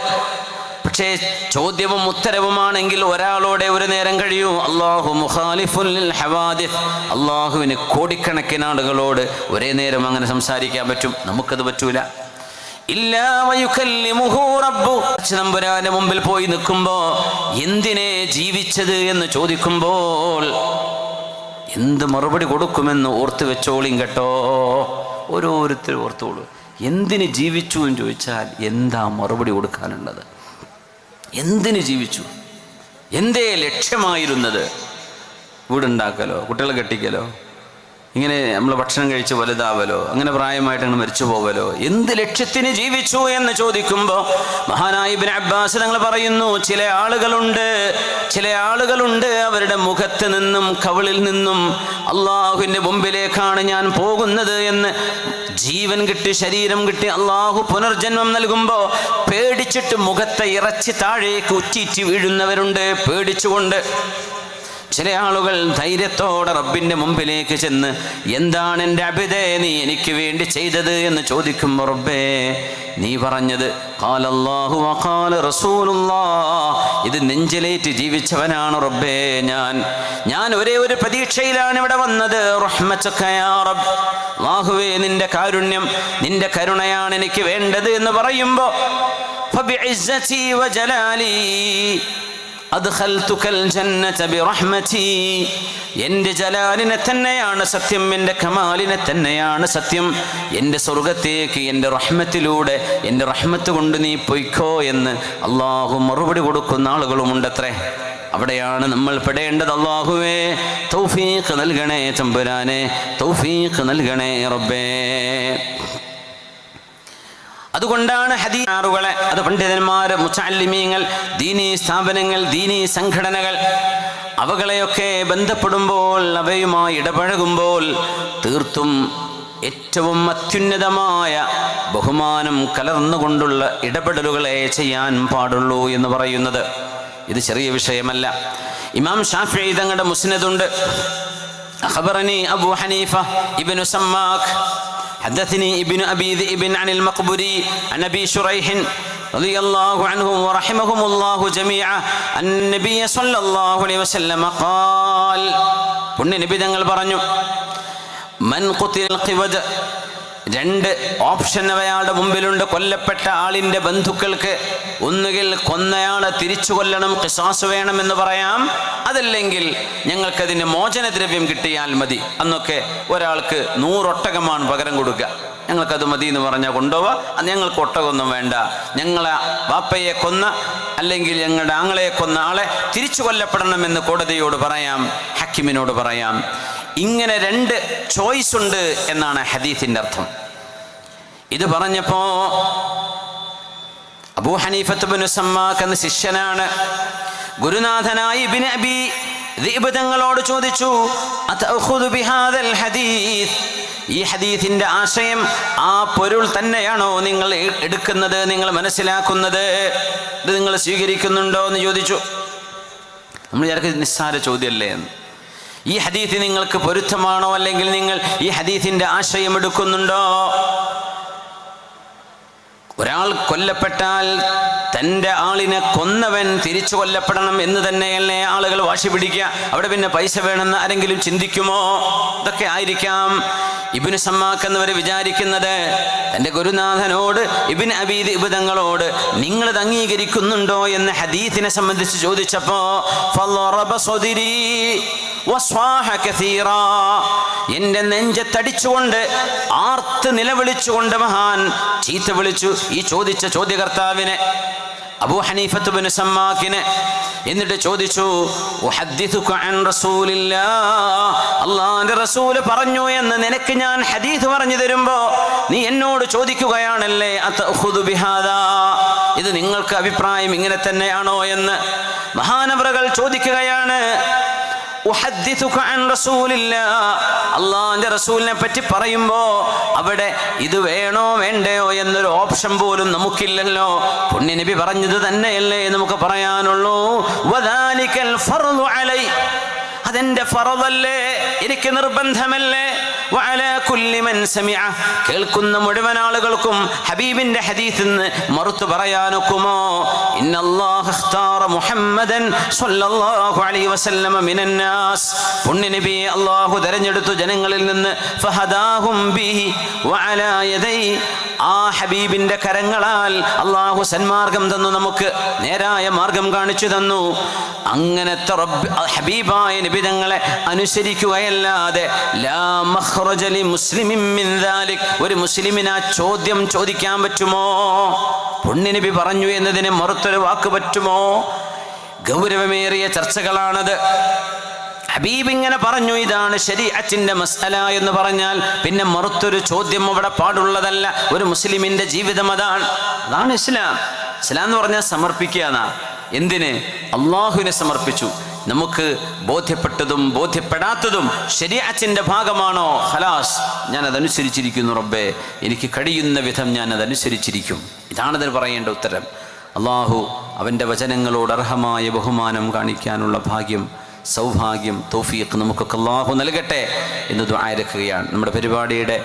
പക്ഷേ ചോദ്യവും ഉത്തരവുമാണെങ്കിൽ ഒരാളോടെ ഒരു നേരം കഴിയൂ. അല്ലാഹു മുഖാലിഫുൽ ലിൽ ഹവാദിസ്. അള്ളാഹുവിന് കോടിക്കണക്കിന് ആളുകളോട് ഒരേ നേരം അങ്ങനെ സംസാരിക്കാൻ പറ്റും, നമുക്കത് പറ്റൂല. ഇല്ലാ വയുകല്ലിമുഹു റബ്ബു. തമ്പുരാന്റെ മുമ്പിൽ പോയി നിൽക്കുമ്പോ എന്തിനെ ജീവിച്ചത് എന്ന് ചോദിക്കുമ്പോൾ എന്ത് മറുപടി കൊടുക്കുമെന്ന് ഓർത്ത് വെച്ചോളിയും കേട്ടോ. ഓരോരുത്തരും ഓർത്തോളൂ. എന്തിന് ജീവിച്ചു എന്ന് ചോദിച്ചാൽ എന്താ മറുപടി കൊടുക്കാനുള്ളത്? എന്തിന് ജീവിച്ചു? എന്തേ ലക്ഷ്യമായിരുന്നത്? വീടുണ്ടാക്കലോ, കുട്ടികളെ കെട്ടിക്കലോ, ഇങ്ങനെ നമ്മൾ ഭക്ഷണം കഴിച്ച് വലുതാവലോ, അങ്ങനെ പ്രായമായിട്ട് അങ്ങ് മരിച്ചു പോവലോ? എന്ത് ലക്ഷ്യത്തിന് ജീവിച്ചു എന്ന് ചോദിക്കുമ്പോൾ മഹാനായ ഇബ്നു അബ്ബാസ് തങ്ങൾ പറയുന്നു, ചില ആളുകളുണ്ട് അവരുടെ മുഖത്ത് നിന്നും കവിളിൽ നിന്നും അള്ളാഹുവിൻ്റെ മുമ്പിലേക്കാണ് ഞാൻ പോകുന്നത് എന്ന് ജീവൻ കിട്ടി, ശരീരം കിട്ടി, അള്ളാഹു പുനർജന്മം നൽകുമ്പോൾ പേടിച്ചിട്ട് മുഖത്തെ ഇറച്ചി താഴേക്ക് ഉറ്റിറ്റ് വീഴുന്നവരുണ്ട് പേടിച്ചുകൊണ്ട്. ചില ആളുകൾ ധൈര്യത്തോടെ റബ്ബിൻ്റെ മുമ്പിലേക്ക് ചെന്ന് എന്താണ് എൻ്റെ അബിദേ നീ എനിക്ക് വേണ്ടി ചെയ്തത് എന്ന് ചോദിക്കുമ്പോൾ റബ്ബേ നീ പറഞ്ഞത് ഖാലല്ലാഹു വഖാല റസൂലുള്ളാഹ്, ഇത് നെഞ്ചിലേറ്റ് ജീവിച്ചവനാണ് റബ്ബേ ഞാൻ ഒരേ ഒരു പ്രതീക്ഷയിലാണ് ഇവിടെ വന്നത്. റഹ്മത്തുക യാ റബ്ബ്, അല്ലാഹുവേ നിന്റെ കാരുണ്യം, നിന്റെ കരുണയാണ് എനിക്ക് വേണ്ടത് എന്ന് പറയുമ്പോൾ ഫബിഇസ്സതി വജലാലി അദ്ഖൽതുകൽ ജന്നത ബിറഹ്മതി, എൻ്റെ ജലാലിനെ തന്നെയാണ് സത്യം, എൻ്റെ കമാലിനെ തന്നെയാണ് സത്യം, എൻ്റെ സ്വർഗത്തേക്ക് എൻ്റെ റഹ്മത്തിലൂടെ, എൻ്റെ റഹ്മത്ത് കൊണ്ട് നീ പൊയ്ക്കോ എന്ന് അള്ളാഹു മറുപടി കൊടുക്കുന്ന ആളുകളുമുണ്ടത്രേ. അവിടെയാണ് നമ്മൾ പെടേണ്ടത്. അള്ളാഹുവേ തൗഫീഖ് നൽകണേ തമ്പുരാനെ, തൗഫീഖ് നൽകണേ റബ്ബേ. അതുകൊണ്ടാണ് ഹദീസുകളെ, അത് പണ്ഡിതന്മാർ, മുതഅല്ലിമീങ്ങൾ, ദീനീ സ്ഥാപനങ്ങൾ, ദീനീ സംഘടനകൾ, അവകളെയൊക്കെ ബന്ധപ്പെടുമ്പോൾ, അവയുമായി ഇടപഴകുമ്പോൾ തീർത്തും ഏറ്റവും അത്യുന്നതമായ ബഹുമാനം കലർന്നുകൊണ്ടുള്ള ഇടപെടലുകളെ ചെയ്യാൻ പാടുള്ളൂ എന്ന് പറയുന്നത്. ഇത് ചെറിയ വിഷയമല്ല. ഇമാം ഷാഫിഈ തങ്ങളുടെ മുസ്നദുണ്ട്. അഖബറനി അബൂ ഹനീഫ ഇബ്നു സമ്മാഖ് حدثني ابن أبي ذئب عن المقبري عن أبي شريح رضي الله عنهم ورحمهم الله جميعا أن النبي صلى الله عليه وسلم قال പുണ്യ നബി തങ്ങൾ പറഞ്ഞു, മൻ ഖുതിൽ ഖിവദ്, രണ്ട് ഓപ്ഷൻ അയാളുടെ മുമ്പിലുണ്ട്. കൊല്ലപ്പെട്ട ആളിൻ്റെ ബന്ധുക്കൾക്ക് ഒന്നുകിൽ കൊന്നയാളെ തിരിച്ചു കൊല്ലണം, ഖിസാസ് വേണമെന്ന് പറയാം, അതല്ലെങ്കിൽ ഞങ്ങൾക്കതിന് മോചനദ്രവ്യം കിട്ടിയാൽ മതി. അന്നൊക്കെ ഒരാൾക്ക് 100 ഒട്ടകമാണ് പകരം കൊടുക്കുക. ഞങ്ങൾക്കത് മതി എന്ന് പറഞ്ഞാൽ കൊണ്ടുപോവുക. ഞങ്ങൾക്ക് ഒട്ടകമൊന്നും വേണ്ട, ഞങ്ങളെ വാപ്പയെ കൊന്ന അല്ലെങ്കിൽ ഞങ്ങളുടെ ആങ്ങളെ കൊന്ന ആളെ തിരിച്ചു കൊല്ലപ്പെടണമെന്ന് കോടതിയോട് പറയാം, ഹക്കിമിനോട് പറയാം. ഇങ്ങനെ 2 ചോയ്സ് ഉണ്ട് എന്നാണ് ഹദീസിന്റെ അർത്ഥം. ഇത് പറഞ്ഞപ്പോ അബൂ ഹനീഫത്ത് ഇബ്നു സമ്മാക്ക് എന്ന ശിഷ്യനാണ്, ഗുരുനാഥനായ ഇബ്നു അബി ദിഅ്ബ് തങ്ങളോട് ചോദിച്ചു, അതഖുദു ബിഹാദൽ ഹദീസ്, ഈ ഹദീസിന്റെ ആശയം, ആ പൊരുൾ തന്നെയാണോ നിങ്ങൾ എടുക്കുന്നത്, നിങ്ങൾ മനസ്സിലാക്കുന്നത്, ഇത് നിങ്ങൾ സ്വീകരിക്കുന്നുണ്ടോ എന്ന് ചോദിച്ചു. നമ്മൾ വിചാരിക്കുന്നത് നിസ്സാര ചോദ്യമല്ലേ എന്ന്. ഈ ഹദീസ് നിങ്ങൾക്ക് പൊരുത്തമാണോ, അല്ലെങ്കിൽ നിങ്ങൾ ഈ ഹദീസിന്റെ ആശയം എടുക്കുന്നുണ്ടോ? ഒരാൾ കൊല്ലപ്പെട്ടാൽ തൻ്റെ ആളിനെ കൊന്നവൻ തിരിച്ചു കൊല്ലപ്പെടണം എന്ന് തന്നെയല്ലേ ആളുകൾ വാശി പിടിക്കുക? അവിടെ പിന്നെ പൈസ വേണമെന്ന് ആരെങ്കിലും ചിന്തിക്കുമോ? ഇതൊക്കെ ആയിരിക്കാം ഇബ്നു സമ്മാക്ക് എന്നവർ വിചാരിക്കുന്നത്. തൻ്റെ ഗുരുനാഥനോട് ഇബ്നു അബീ ദിഅ്ബ് തങ്ങളോട് നിങ്ങളിത് അംഗീകരിക്കുന്നുണ്ടോ എന്ന് ഹദീസിനെ സംബന്ധിച്ച് ചോദിച്ചപ്പോ എന്റെ നെഞ്ചത്തടിച്ചുകൊണ്ട് ആർത്ത് നിലവിളിച്ചുകൊണ്ട് മഹാൻ ചീത്ത വിളിച്ചു ഈ ചോദിച്ച ചോദ്യകർത്താവിനെ, അബൂ ഹനീഫത്ത് ഇബ്നു സമ്മാക്കിനെ. എന്നിട്ട് ചോദിച്ചു, ഉഹദ്ദിസുക അൻ റസൂലില്ലാഹ്, അല്ലാഹുവിന്റെ റസൂൽ പറഞ്ഞു എന്ന് നിനക്ക് ഞാൻ ഹദീസ് പറഞ്ഞു തരുമ്പോ നീ എന്നോട് ചോദിക്കുകയാണല്ലേ, അതഖുദു ബിഹാദാ, ഇത് നിങ്ങൾക്ക് അഭിപ്രായം ഇങ്ങനെ തന്നെയാണോ എന്ന് മഹാനവറുകൾ ചോദിക്കുകയാണ്. ഉഹദ്ദിസുക അൻ റസൂലില്ലാഹ്, അല്ലാഹുവിന്റെ റസൂലിനെ പറ്റി പറയുമ്പോ അവിടെ ഇത് വേണോ വേണ്ടയോ എന്നൊരു ഓപ്ഷൻ പോലും നമുക്കില്ലല്ലോ. പുണ്യനബി പറഞ്ഞത് തന്നെയല്ലേ നമുക്ക് പറയാനുള്ളൂ. വദാലികൽ ഫർളു അലൈ, അതെന്റെ ഫർളല്ലേ, എനിക്ക് നിർബന്ധമല്ലേ. വഅലാ കുല്ലി മൻ സമിഅ, കേൾക്കുന്ന മുഴുവൻ ആളുകൾക്കും ഹബീബിന്റെ ഹദീസിൽ നിന്ന് മറുത്തു പറയാനൊക്കുമോ? ഇന്നല്ലാഹു ഇഖ്താറ മുഹമ്മദൻ സ്വല്ലല്ലാഹു അലൈഹി വസല്ലമ മിനൻ നാസ്, പുണ്യനബിയെ അല്ലാഹു തിരഞ്ഞെടുത്തു ജനങ്ങളിൽ നിന്ന്. ഫഹദാഹും ബിഹി വഅലാ യദൈ, ആ ഹബീബിന്റെ കരങ്ങളാൽ അല്ലാഹു സന്മാർഗം തന്നു, നമുക്ക് നേരായ മാർഗം കാണിച്ചു തന്നു. അങ്ങനത്തെ ഹബീബായ നബി തങ്ങളെ അനുസരിക്കുകയല്ലാതെ ലാ മഖ്റജ ലി മുസ്ലിമിൻ മിൻ ദാലിക്, ഒരു മുസ്ലിമിന് ആ ചോദ്യം ചോദിക്കാൻ പറ്റുമോ? പുണ്യനബി പറഞ്ഞു എന്നതിന് മറുത്തൊരു വാക്ക് പറ്റുമോ? ഗൗരവമേറിയ ചർച്ചകളാണത്. ഹബീബ് ഇങ്ങനെ പറഞ്ഞു, ഇതാണ് ശരീഅത്തിന്റെ മസ്അല എന്ന് പറഞ്ഞാൽ പിന്നെ മറുത്തൊരു ചോദ്യം അവിടെ പാടുള്ളതല്ല. ഒരു മുസ്ലിമിന്റെ ജീവിതം അതാണ് ഇസ്ലാം. ഇസ്ലാം എന്ന് പറഞ്ഞാൽ സമർപ്പിക്കുക എന്നാ. എന്തിന്? അള്ളാഹുവിനെ സമർപ്പിച്ചു. നമുക്ക് ബോധ്യപ്പെട്ടതും ബോധ്യപ്പെടാത്തതും ശരീഅത്തിന്റെ ഭാഗമാണോ? ഖലാസ്, ഞാൻ അതനുസരിച്ചിരിക്കുന്നു റബ്ബേ, എനിക്ക് കഴിയുന്ന വിധം ഞാൻ അതനുസരിച്ചിരിക്കും. ഇതാണതിന് പറയേണ്ട ഉത്തരം. അള്ളാഹു അവൻ്റെ വചനങ്ങളോട് അർഹമായ ബഹുമാനം കാണിക്കാനുള്ള ഭാഗ്യം, സൗഭാഗ്യം, തൗഫീഖ് നമുക്കൊക്കെ അല്ലാഹു നൽകട്ടെ എന്ന് ദുആ ഇരക്കുകയാണ്. നമ്മുടെ പരിപാടിയുടെ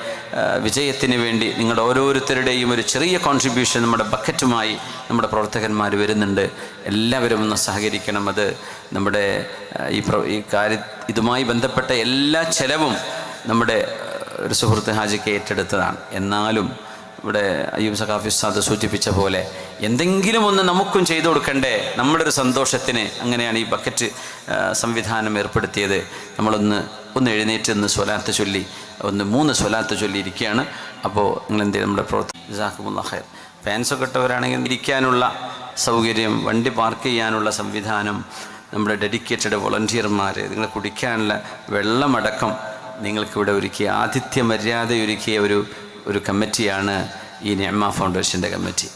വിജയത്തിന് വേണ്ടി നിങ്ങളുടെ ഓരോരുത്തരുടെയും ഒരു ചെറിയ കോൺട്രിബ്യൂഷൻ നമ്മുടെ ബക്കറ്റുമായി നമ്മുടെ പ്രവർത്തകന്മാർ വരുന്നുണ്ട്. എല്ലാവരും ഒന്ന് സഹകരിക്കണം. അത് നമ്മുടെ ഇതുമായി ബന്ധപ്പെട്ട എല്ലാ ചെലവും നമ്മുടെ ഒരു സുഹൃത്ത് ഹാജിക്ക് ഏറ്റെടുത്തതാണ്. എന്നാലും ഇവിടെ അയ്യൂബ് സഖാഫി ഉസ്താദ് സൂചിപ്പിച്ച പോലെ എന്തെങ്കിലും ഒന്ന് നമുക്കും ചെയ്തു കൊടുക്കണ്ടേ നമ്മുടെ ഒരു സന്തോഷത്തിന്. അങ്ങനെയാണ് ഈ ബക്കറ്റ് സംവിധാനം ഏർപ്പെടുത്തിയത്. നമ്മളൊന്ന് എഴുന്നേറ്റ് ഒന്ന് സ്വലാത്ത് ചൊല്ലി 3 സ്വലാത്ത് ചൊല്ലിയിരിക്കുകയാണ്. അപ്പോൾ നിങ്ങൾ എന്ത് ചെയ്യും, നമ്മുടെ ജസാക്കുമുല്ലാഹ് ഖൈർ. ഫാൻസൊക്കെ ഇട്ടവരാണെങ്കിൽ ഇരിക്കാനുള്ള സൗകര്യം, വണ്ടി പാർക്ക് ചെയ്യാനുള്ള സംവിധാനം, നമ്മുടെ ഡെഡിക്കേറ്റഡ് വോളണ്ടിയർമാർ, നിങ്ങൾ കുടിക്കാനുള്ള വെള്ളമടക്കം നിങ്ങൾക്കിവിടെ ഒരുക്കിയ ആതിഥ്യ മര്യാദ ഒരുക്കിയ ഒരു കമ്മിറ്റിയാണ് ഈ നിഅമ ഫൗണ്ടേഷൻ്റെ കമ്മിറ്റി.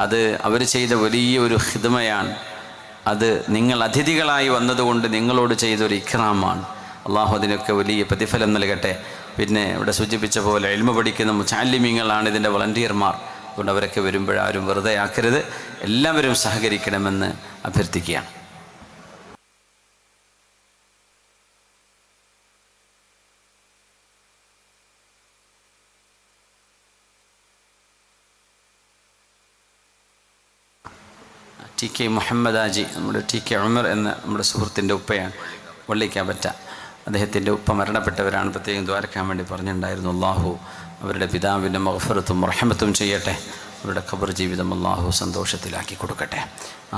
അത് അവർ ചെയ്ത വലിയ ഒരു ഖിദ്മയാണ്. അത് നിങ്ങൾ അതിഥികളായി വന്നതുകൊണ്ട് നിങ്ങളോട് ചെയ്തൊരു ഇക്റാമാണ്. അള്ളാഹു അതിനൊക്കെ വലിയ പ്രതിഫലം നൽകട്ടെ. പിന്നെ ഇവിടെ സൂചിപ്പിച്ച പോലെ ഇൽമ പഠിക്കുന്ന മുതഅല്ലിമീങ്ങളാണ് ഇതിൻ്റെ വളണ്ടിയർമാർ. അതുകൊണ്ട് അവരൊക്കെ വരുമ്പോഴാരും വെറുതെ ആക്കരുത്, എല്ലാവരും സഹകരിക്കണമെന്ന് അഭ്യർത്ഥിക്കുകയാണ്. ടി കെ മുഹമ്മദ് ആജി, നമ്മുടെ ടി കെ ഉമർ എന്ന നമ്മുടെ സുഹൃത്തിൻ്റെ ഉപ്പയാണ്, വള്ളിക്കാപ്പറ്റ. അദ്ദേഹത്തിൻ്റെ ഉപ്പ മരണപ്പെട്ടവരാണ്. പ്രത്യേകം ദ്വാരക്കാൻ വേണ്ടി പറഞ്ഞിട്ടുണ്ടായിരുന്നു. അള്ളാഹു അവരുടെ പിതാവിൻ്റെ മഗ്ഫിറത്തും റഹ്മത്തും ചെയ്യട്ടെ. അവരുടെ ഖബർ ജീവിതം അള്ളാഹു സന്തോഷത്തിലാക്കി കൊടുക്കട്ടെ.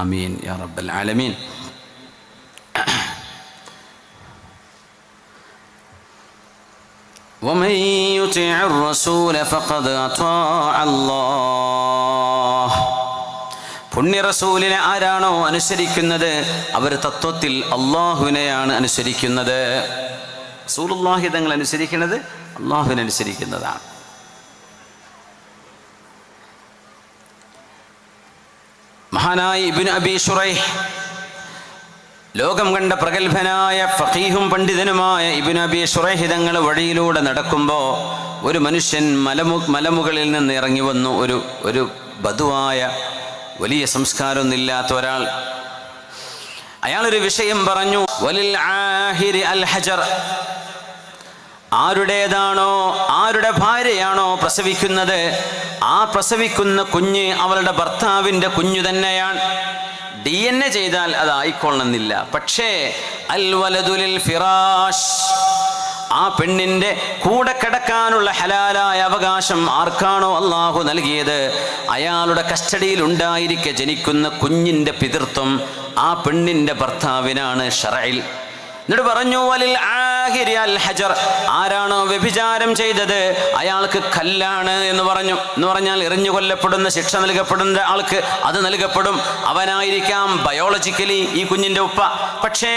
ആമീൻ യാ റബ്ബൽ ആലമീൻ. ومن يطع الرسول فقد أطاع الله. പുണ്യ റസൂലിനെ ആരാണോ അനുസരിക്കുന്നത് അവർ തത്വത്തിൽ അള്ളാഹുവിനെയാണ് അനുസരിക്കുന്നത്. റസൂലുള്ളാഹി തങ്ങൾ അനുസരിക്കുന്നത് അള്ളാഹുവിനെ അനുസരിക്കുന്നതാണ്. മഹാനായ ഇബ്നു അബീ ശുറൈഹ്, ലോകം കണ്ട പ്രഗത്ഭനായ ഫഖീഹും പണ്ഡിതനുമായ ഇബ്നു അബീ ശുറൈഹ് തങ്ങൾ വഴിയിലൂടെ നടക്കുമ്പോൾ ഒരു മനുഷ്യൻ മലമുകളിൽ നിന്ന് ഇറങ്ങി വന്നു. ഒരു ബദുവായ, വലിയ സംസ്കാരമൊന്നുമില്ലാത്ത ഒരാൾ. അയാളൊരു വിഷയം പറഞ്ഞു. വലിൽ ആഹിരി അൽ ഹജർ, ആരുടേതാണോ, ആരുടെ ഭാര്യയാണോ പ്രസവിക്കുന്നത്, ആ പ്രസവിക്കുന്ന കുഞ്ഞ് അവളുടെ ഭർത്താവിൻ്റെ കുഞ്ഞു തന്നെയാണ്. DNA ചെയ്താൽ അത് ആയിക്കൊള്ളണമെന്നില്ല. പക്ഷേ അൽ വലദുലിൽ ഫിറാഷ്, ആ പെണ്ണിൻ്റെ കൂടെ കിടക്കാനുള്ള ഹലാലായ അവകാശം ആർക്കാണോ അള്ളാഹു നൽകിയത്, അയാളുടെ കസ്റ്റഡിയിൽ ഉണ്ടായിരിക്കെ ജനിക്കുന്ന കുഞ്ഞിൻ്റെ പിതൃത്വം ആ പെണ്ണിൻ്റെ ഭർത്താവിനാണ് ശറഇൽ. എന്നിട്ട് പറഞ്ഞു വലിൽ ആഹിരി അൽ ഹജർ, ആരാണോ വ്യഭിചാരം ചെയ്തത് അയാൾക്ക് കല്ലാണ് എന്ന് പറഞ്ഞു. എന്ന് പറഞ്ഞാൽ എറിഞ്ഞു കൊല്ലപ്പെടുന്ന, ശിക്ഷ നൽകപ്പെടുന്ന ആൾക്ക് അത് നൽകപ്പെടും. അവനായിരിക്കാം ബയോളജിക്കലി ഈ കുഞ്ഞിൻ്റെ ഉപ്പ. പക്ഷേ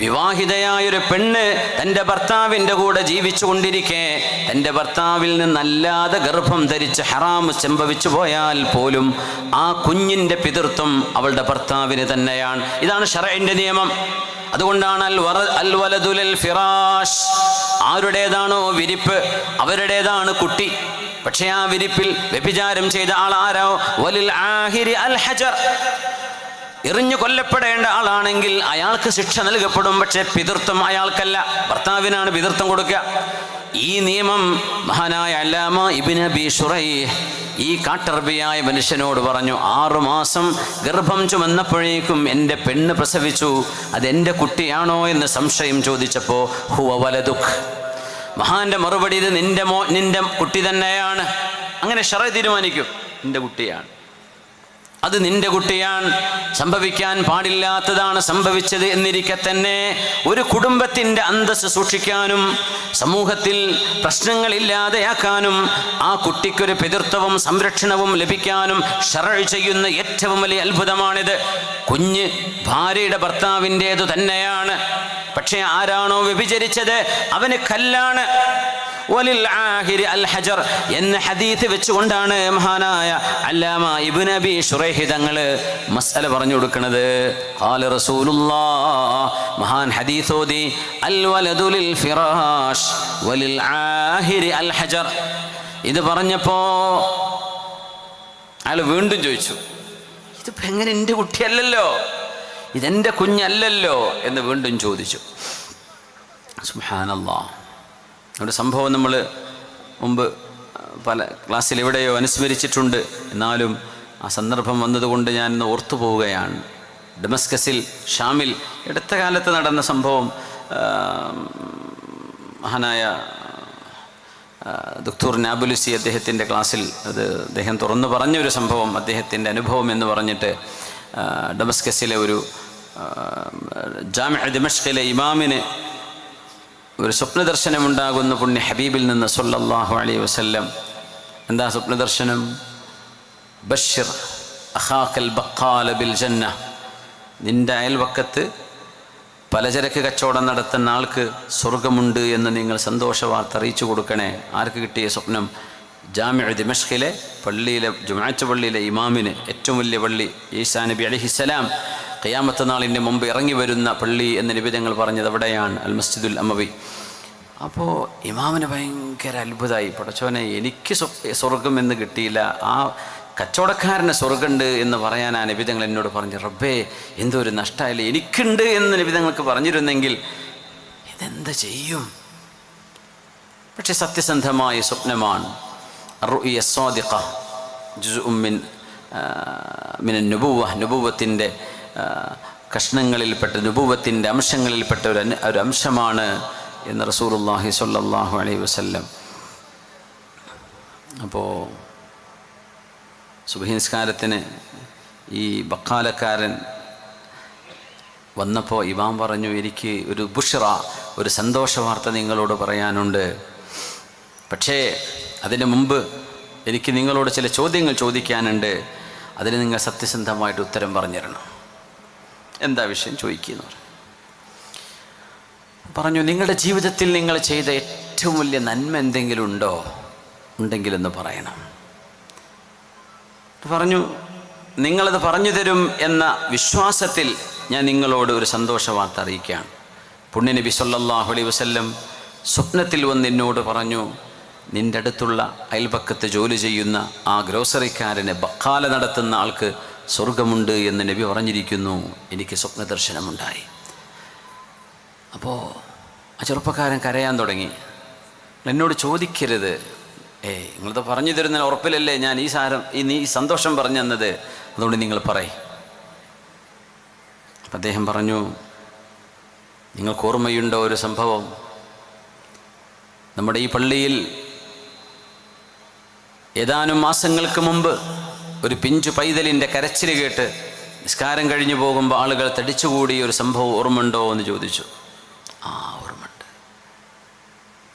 വിവാഹിതയായൊരു പെണ്ണ് തൻ്റെ ഭർത്താവിൻ്റെ കൂടെ ജീവിച്ചു കൊണ്ടിരിക്കെ തൻ്റെ ഭർത്താവിൽ നിന്നല്ലാതെ ഗർഭം ധരിച്ച് ഹറാം സംഭവിച്ചു പോയാൽ പോലും ആ കുഞ്ഞിൻ്റെ പിതൃത്വം അവളുടെ ഭർത്താവിന് തന്നെയാണ്. ഇതാണ് ശറഇന്റെ നിയമം. അതുകൊണ്ടാണ് അൽ വലദുൽ ഫിറാഷ്, ആരുടേതാണോ വിരിപ്പ് അവരുടേതാണ് കുട്ടി. പക്ഷേ ആ വിരിപ്പിൽ വ്യഭിചാരം ചെയ്ത ആൾ ആരോ, വലിൽ ആഹിരി അൽ ഹജർ, എറിഞ്ഞു കൊല്ലപ്പെടേണ്ട ആളാണെങ്കിൽ അയാൾക്ക് ശിക്ഷ നൽകപ്പെടും. പക്ഷേ പിതൃത്വം അയാൾക്കല്ല, ഭർത്താവിനാണ് പിതൃത്വം കൊടുക്കുക. ഈ നിയമം മഹാനായ അല്ലാമ ഇബ്നു അബീ ശുറൈഹ് ഈ കാട്ടർബിയായ മനുഷ്യനോട് പറഞ്ഞു. 6 മാസം ഗർഭം ചുമന്നപ്പോഴേക്കും എൻ്റെ പെണ്ണ് പ്രസവിച്ചു, അതെൻ്റെ കുട്ടിയാണോ എന്ന് സംശയം ചോദിച്ചപ്പോൾ ഹുവ വലദുക്, മഹാന്റെ മറുപടി ഇത് നിന്റെ കുട്ടി തന്നെയാണ്. അങ്ങനെ ശറഅ് തീരുമാനിക്കും, നിന്റെ കുട്ടിയാണ്, അത് നിന്റെ കുട്ടിയാണ്. സംഭവിക്കാൻ പാടില്ലാത്തതാണ് സംഭവിച്ചത് എന്നിരിക്കെ തന്നെ ഒരു കുടുംബത്തിൻ്റെ അന്തസ്സ് സൂക്ഷിക്കാനും സമൂഹത്തിൽ പ്രശ്നങ്ങളില്ലാതെയാക്കാനും ആ കുട്ടിക്കൊരു പിതൃത്വവും സംരക്ഷണവും ലഭിക്കാനും ശറഅ് ചെയ്യുന്ന ഏറ്റവും വലിയ അത്ഭുതമാണിത്. കുഞ്ഞ് ഭാര്യയുടെ ഭർത്താവിൻ്റേതു തന്നെയാണ്. പക്ഷേ ആരാണോ വ്യഭിചരിച്ചത് അവന് കല്ലാണ്. വലിൽ ആഹിരി അൽ ഹജർ എന്ന ഹദീസ് വെച്ചുകൊണ്ടാണ് മഹാനായ അല്ലാമ ഇബ്നു അബീ ശുറൈഹ് തങ്ങൾ മസ്അല പറഞ്ഞു കൊടുക്കുന്നത്. ഖാല റസൂലുള്ളാഹ്, മഹാൻ ഹദീസ് ഓതി, അൽ വലദു ലിൽ ഫിറാഷ് വലിൽ ആഹിരി അൽ ഹജർ. ഇത് പറഞ്ഞപ്പോ അയാൾ വീണ്ടും ചോദിച്ചു, ഇതിപ്പോ എങ്ങനെ എൻ്റെ കുട്ടിയല്ലല്ലോ, ഇതെൻ്റെ കുഞ്ഞല്ലല്ലോ എന്ന് വീണ്ടും ചോദിച്ചു. സുബ്ഹാനല്ലാഹ്. ഒരു സംഭവം നമ്മൾ മുമ്പ് പല ക്ലാസ്സിൽ എവിടെയോ അനുസ്മരിച്ചിട്ടുണ്ട്. എന്നാലും ആ സന്ദർഭം വന്നതുകൊണ്ട് ഞാൻ ഇന്ന് ഓർത്തു പോവുകയാണ്. ഡമസ്കസിൽ, ഷാമിൽ അടുത്ത കാലത്ത് നടന്ന സംഭവം. മഹാനായ ദക്തൂർ നാബുലുസി അദ്ദേഹത്തിൻ്റെ ക്ലാസ്സിൽ അദ്ദേഹം തുറന്നു പറഞ്ഞൊരു സംഭവം, അദ്ദേഹത്തിൻ്റെ അനുഭവം എന്ന് പറഞ്ഞിട്ട് ഡമസ്കസിലെ ഒരു ജാമിഅ ദിമഷ്കിലെ ഇമാമിന് ഒരു സ്വപ്നദർശനമുണ്ടാകുന്ന പുണ്യ ഹബീബിൽ നിന്ന് സല്ലല്ലാഹു അലൈഹി വസല്ലം. എന്താ സ്വപ്നദർശനം? ബശ്ശിർ അഖാക്കൽ ബഖാല ബിൽ ജന്ന, നിന്റെ അയൽവക്കത്ത് പലചരക്ക് കച്ചവടം നടത്തുന്ന ആൾക്ക് സ്വർഗമുണ്ട് എന്ന് നിങ്ങൾ സന്തോഷ വാർത്ത അറിയിച്ചു കൊടുക്കണേ. ആർക്ക് കിട്ടിയ സ്വപ്നം? ജാമിഅ ദിമഷ്കിലെ പള്ളിയിലെ, ജുമുഅത്ത് പള്ളിയിലെ ഇമാമിന്, ഏറ്റവും വലിയ പള്ളി, ഈസാ നബി അലൈഹിസ്സലാം ഖിയാമത്ത് നാളിൻ്റെ മുമ്പ് ഇറങ്ങി വരുന്ന പള്ളി എന്ന് നബി തങ്ങൾ പറഞ്ഞത് അവിടെയാണ്, അൽ മസ്ജിദുൽ അമവി. അപ്പോൾ ഇമാമിന് ഭയങ്കര അത്ഭുതമായി. പടച്ചോനെ, എനിക്ക് സ്വർഗം എന്ന് കിട്ടിയില്ല, ആ കച്ചവടക്കാരന് സ്വർഗമുണ്ട് എന്ന് പറയാൻ ആ നബി തങ്ങൾ എന്നോട് പറഞ്ഞു. റബ്ബേ, എന്തോ ഒരു നഷ്ടമായില്ലേ, എനിക്കുണ്ട് എന്ന് നബി തങ്ങൾക്ക് പറഞ്ഞിരുന്നെങ്കിൽ ഇതെന്ത് ചെയ്യും? പക്ഷെ സത്യസന്ധമായ സ്വപ്നമാണ്. الرؤيا الصادقة جزء من النبوة, നുബുവത്തിൻ്റെ കഷ്ണങ്ങളിൽപ്പെട്ട, നുബുവത്തിൻ്റെ അംശങ്ങളിൽപ്പെട്ട ഒരു അംശമാണ് എന്ന് റസൂലുള്ളാഹി സ്വല്ലല്ലാഹു അലൈഹി വസല്ലം. അപ്പോൾ സുബ്ഹി നിസ്കാരത്തിന് ഈ ബക്കാലക്കാരൻ വന്നപ്പോൾ ഇമാം പറഞ്ഞു, എനിക്ക് ഒരു ബുഷ്റ, ഒരു സന്തോഷ വാർത്ത നിങ്ങളോട് പറയാനുണ്ട്. പക്ഷേ അതിന് മുമ്പ് എനിക്ക് നിങ്ങളോട് ചില ചോദ്യങ്ങൾ ചോദിക്കാനുണ്ട്. അതിന് നിങ്ങൾ സത്യസന്ധമായിട്ട് ഉത്തരം പറഞ്ഞു തരണം. എന്താ വിഷയം ചോദിക്കുന്നു പറഞ്ഞു. നിങ്ങളുടെ ജീവിതത്തിൽ നിങ്ങൾ ചെയ്ത ഏറ്റവും വലിയ നന്മ എന്തെങ്കിലും ഉണ്ടെങ്കിലെന്ന് പറയണം. പറഞ്ഞു, നിങ്ങളത് പറഞ്ഞു തരും എന്ന വിശ്വാസത്തിൽ ഞാൻ നിങ്ങളോട് ഒരു സന്തോഷ വാർത്ത അറിയിക്കുകയാണ്. പുണ്യനബി സല്ലല്ലാഹു അലൈഹി വസല്ലം സ്വപ്നത്തിൽ വന്ന് എന്നോട് പറഞ്ഞു, നിൻ്റെ അടുത്തുള്ള അയൽപക്കത്ത് ജോലി ചെയ്യുന്ന ആ ഗ്രോസറിക്കാരന് ബക്കാല നടത്തുന്ന ആൾക്ക് സ്വർഗമുണ്ട് എന്ന് നബി പറഞ്ഞിരിക്കുന്നു. എനിക്ക് സ്വപ്ന ദർശനമുണ്ടായി. അപ്പോൾ ആ ചെറുപ്പക്കാരൻ കരയാൻ തുടങ്ങി. എന്നോട് ചോദിക്കരുത്, നിങ്ങളത് പറഞ്ഞു തരുന്ന ഉറപ്പിലല്ലേ ഞാൻ ഈ സന്തോഷം പറഞ്ഞു തന്നത്, അതുകൊണ്ട് നിങ്ങൾ പറയും. അപ്പം അദ്ദേഹം പറഞ്ഞു, നിങ്ങൾക്ക് ഓർമ്മയുണ്ടോ ഒരു സംഭവം? നമ്മുടെ ഈ പള്ളിയിൽ ഏതാനും മാസങ്ങൾക്ക് മുമ്പ് ഒരു പിഞ്ചു പൈതലിൻ്റെ കരച്ചിൽ കേട്ട് നിസ്കാരം കഴിഞ്ഞു പോകുമ്പോൾ ആളുകൾ തടിച്ചുകൂടിയ ഒരു സംഭവം ഓർമ്മയുണ്ടോ എന്ന് ചോദിച്ചു. ഓർമ്മയുണ്ട്.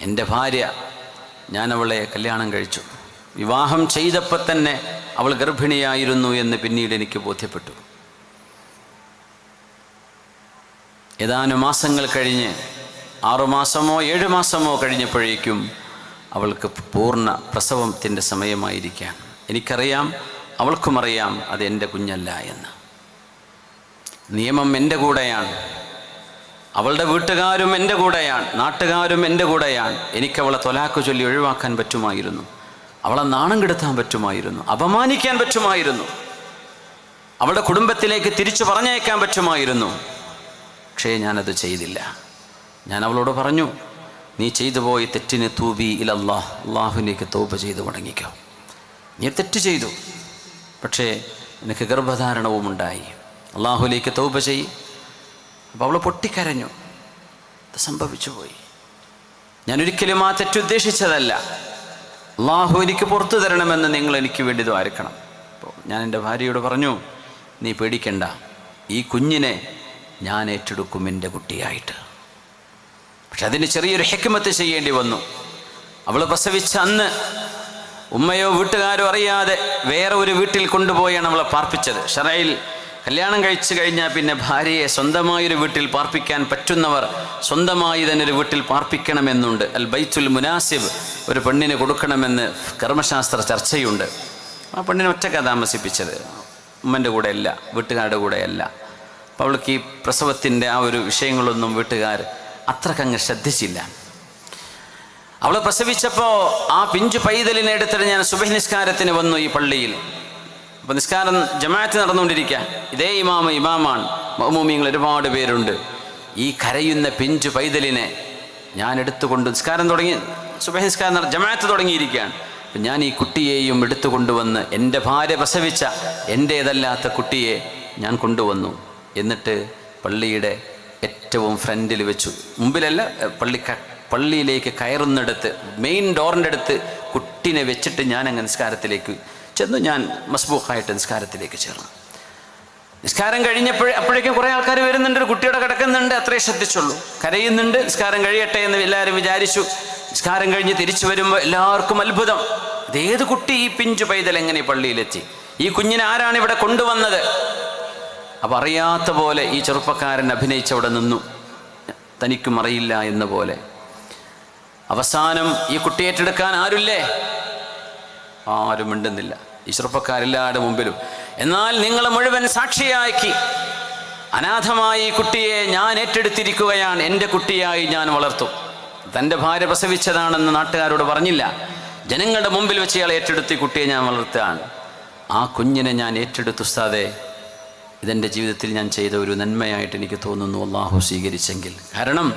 എൻ്റെ ഭാര്യ, ഞാൻ അവളെ കല്യാണം കഴിച്ചു. വിവാഹം ചെയ്തപ്പോൾ തന്നെ അവൾ ഗർഭിണിയായിരുന്നു എന്ന് പിന്നീട് എനിക്ക് ബോധ്യപ്പെട്ടു. ഏതാനും മാസങ്ങൾ കഴിഞ്ഞ് 6 മാസമോ 7 മാസമോ കഴിഞ്ഞപ്പോഴേക്കും അവൾക്ക് പൂർണ്ണ പ്രസവത്തിൻ്റെ സമയമായിരിക്കുകയാണ്. എനിക്കറിയാം, അവൾക്കുമറിയാം അത് എൻ്റെ കുഞ്ഞല്ല എന്ന്. നിയമം എൻ്റെ കൂടെയാണ്, അവളുടെ വീട്ടുകാരും എൻ്റെ കൂടെയാണ്, നാട്ടുകാരും എൻ്റെ കൂടെയാണ്. എനിക്കവളെ തൊലാക്ക് ചൊല്ലി ഒഴിവാക്കാൻ പറ്റുമായിരുന്നു, അവളെ നാണം കെടുത്താൻ പറ്റുമായിരുന്നു, അപമാനിക്കാൻ പറ്റുമായിരുന്നു, അവളുടെ കുടുംബത്തിലേക്ക് തിരിച്ചു പറഞ്ഞയക്കാൻ പറ്റുമായിരുന്നു. പക്ഷേ ഞാനത് ചെയ്തില്ല. ഞാൻ അവളോട് പറഞ്ഞു, നീ ചെയ്തു പോയി തെറ്റിന് തൂബി ഇലല്ലാഹ്, അള്ളാഹുവിലേക്ക് തൗബ ചെയ്ത് മടങ്ങിക്കോ. നീ തെറ്റ് ചെയ്തു, പക്ഷേ നിനക്ക് ഗർഭധാരണവും ഉണ്ടായി, അള്ളാഹുവിലേക്ക് തൗബ ചെയ്. അപ്പോൾ അവൾ പൊട്ടിക്കരഞ്ഞു. അത് സംഭവിച്ചു പോയി. ഞാനൊരിക്കലും ആ തെറ്റുദ്ദേശിച്ചതല്ല. അള്ളാഹു എനിക്ക് പുറത്തു തരണമെന്ന് നിങ്ങൾ എനിക്ക് വേണ്ടി ദ്വാരക്കണം. അപ്പോൾ ഞാൻ എൻ്റെ ഭാര്യയോട് പറഞ്ഞു, നീ പേടിക്കണ്ട, ഈ കുഞ്ഞിനെ ഞാൻ ഏറ്റെടുക്കും എൻ്റെ കുട്ടിയായിട്ട്. പക്ഷെ അതിന് ചെറിയൊരു ഹിക്മത്ത് ചെയ്യേണ്ടി വന്നു. അവൾ പ്രസവിച്ച അന്ന് ഉമ്മയോ വീട്ടുകാരോ അറിയാതെ വേറെ ഒരു വീട്ടിൽ കൊണ്ടുപോയാണ് അവളെ പാർപ്പിച്ചത്. ശറയിൽ കല്യാണം കഴിച്ചു കഴിഞ്ഞാൽ പിന്നെ ഭാര്യയെ സ്വന്തമായൊരു വീട്ടിൽ പാർപ്പിക്കാൻ പറ്റുന്നവർ സ്വന്തമായി തന്നെ ഒരു വീട്ടിൽ പാർപ്പിക്കണമെന്നുണ്ട്. അൽ ബൈത്തുൽ മുനാസിബ് ഒരു പെണ്ണിന് കൊടുക്കണമെന്ന് കർമ്മശാസ്ത്ര ചർച്ചയുണ്ട്. ആ പെണ്ണിനെ ഒറ്റയ്ക്കാണ് താമസിപ്പിച്ചത്, ഉമ്മൻ്റെ കൂടെയല്ല, വീട്ടുകാരുടെ കൂടെയല്ല. അപ്പോൾ അവൾക്ക് ഈ പ്രസവത്തിൻ്റെ ആ ഒരു വിഷയങ്ങളൊന്നും വീട്ടുകാർ അത്രക്കങ്ങ് ശ്രദ്ധിച്ചില്ല. അവളെ പ്രസവിച്ചപ്പോൾ ആ പിഞ്ചു പൈതലിനെ എടുത്തിട്ട് ഞാൻ സുബഹി നിസ്കാരത്തിന് വന്നു ഈ പള്ളിയിൽ. അപ്പോൾ നിസ്കാരം ജമാഅത്ത് നടന്നുകൊണ്ടിരിക്കുക. ഇതേ ഇമാമാണ്, മഅ്മൂമീങ്ങൾ ഒരുപാട് പേരുണ്ട്. ഈ കരയുന്ന പിഞ്ചു പൈതലിനെ ഞാൻ എടുത്തുകൊണ്ട് നിസ്കാരം തുടങ്ങി, സുബഹി നിസ്കാരം ജമാഅത്ത് തുടങ്ങിയിരിക്കുകയാണ്. അപ്പം ഞാൻ ഈ കുട്ടിയെയും എടുത്തു കൊണ്ടുവന്ന് എൻ്റെ ഭാര്യ പ്രസവിച്ച എൻ്റേതല്ലാത്ത കുട്ടിയെ ഞാൻ കൊണ്ടുവന്നു. എന്നിട്ട് പള്ളിയുടെ ഏറ്റവും ഫ്രണ്ടിൽ വെച്ചു, മുമ്പിലല്ല, പള്ളിയിലേക്ക് കയറുന്നിടത്ത് മെയിൻ ഡോറിൻ്റെ അടുത്ത് കുട്ടീനെ വെച്ചിട്ട് ഞാൻ അങ്ങ് നിസ്കാരത്തിലേക്ക് ചെന്നു. ഞാൻ മസ്ബൂഖായിട്ട് നിസ്കാരത്തിലേക്ക് ചേർന്നു. നിസ്കാരം അപ്പോഴേക്കും കുറേ ആൾക്കാർ വരുന്നുണ്ട്, ഒരു കുട്ടിയുടെ കിടക്കുന്നുണ്ട്, അത്രേ ശ്രദ്ധിച്ചുള്ളൂ. കരയുന്നുണ്ട്, നിസ്കാരം കഴിയട്ടെ എന്ന് എല്ലാവരും വിചാരിച്ചു. നിസ്കാരം കഴിഞ്ഞ് തിരിച്ചു വരുമ്പോൾ എല്ലാവർക്കും അത്ഭുതം, ഇതേത് കുട്ടി, ഈ പിഞ്ചു പൈതൽ എങ്ങനെ പള്ളിയിലെത്തി, ഈ കുഞ്ഞിനെ ആരാണ് ഇവിടെ കൊണ്ടുവന്നത്? അപ്പം അറിയാത്ത പോലെ ഈ ചെറുപ്പക്കാരൻ അഭിനയിച്ചവിടെ നിന്നു, തനിക്കും അറിയില്ല എന്ന പോലെ. അവസാനം ഈ കുട്ടിയെ ഏറ്റെടുക്കാൻ ആരുമില്ലേ? ആരും മിണ്ടുന്നില്ല, ഈ ചെറുപ്പക്കാരെല്ലാവരുടെ മുമ്പിലും. എന്നാൽ നിങ്ങളെ മുഴുവൻ സാക്ഷിയാക്കി അനാഥമായി ഈ കുട്ടിയെ ഞാൻ ഏറ്റെടുത്തിരിക്കുകയാണ്, എൻ്റെ കുട്ടിയായി ഞാൻ വളർത്തും. തൻ്റെ ഭാര്യ പ്രസവിച്ചതാണെന്ന് നാട്ടുകാരോട് പറഞ്ഞില്ല, ജനങ്ങളുടെ മുമ്പിൽ വെച്ച് ഇയാളെ ഏറ്റെടുത്ത് ഈ കുട്ടിയെ ഞാൻ വളർത്തുകയാണ്. ആ കുഞ്ഞിനെ ഞാൻ ഏറ്റെടുത്തു ഉസ്താദേ, ഇതെൻ്റെ ജീവിതത്തിൽ ഞാൻ ചെയ്ത ഒരു നന്മയായിട്ട് എനിക്ക് തോന്നുന്നു, അള്ളാഹു സ്വീകരിച്ചെങ്കിൽ. കാരണം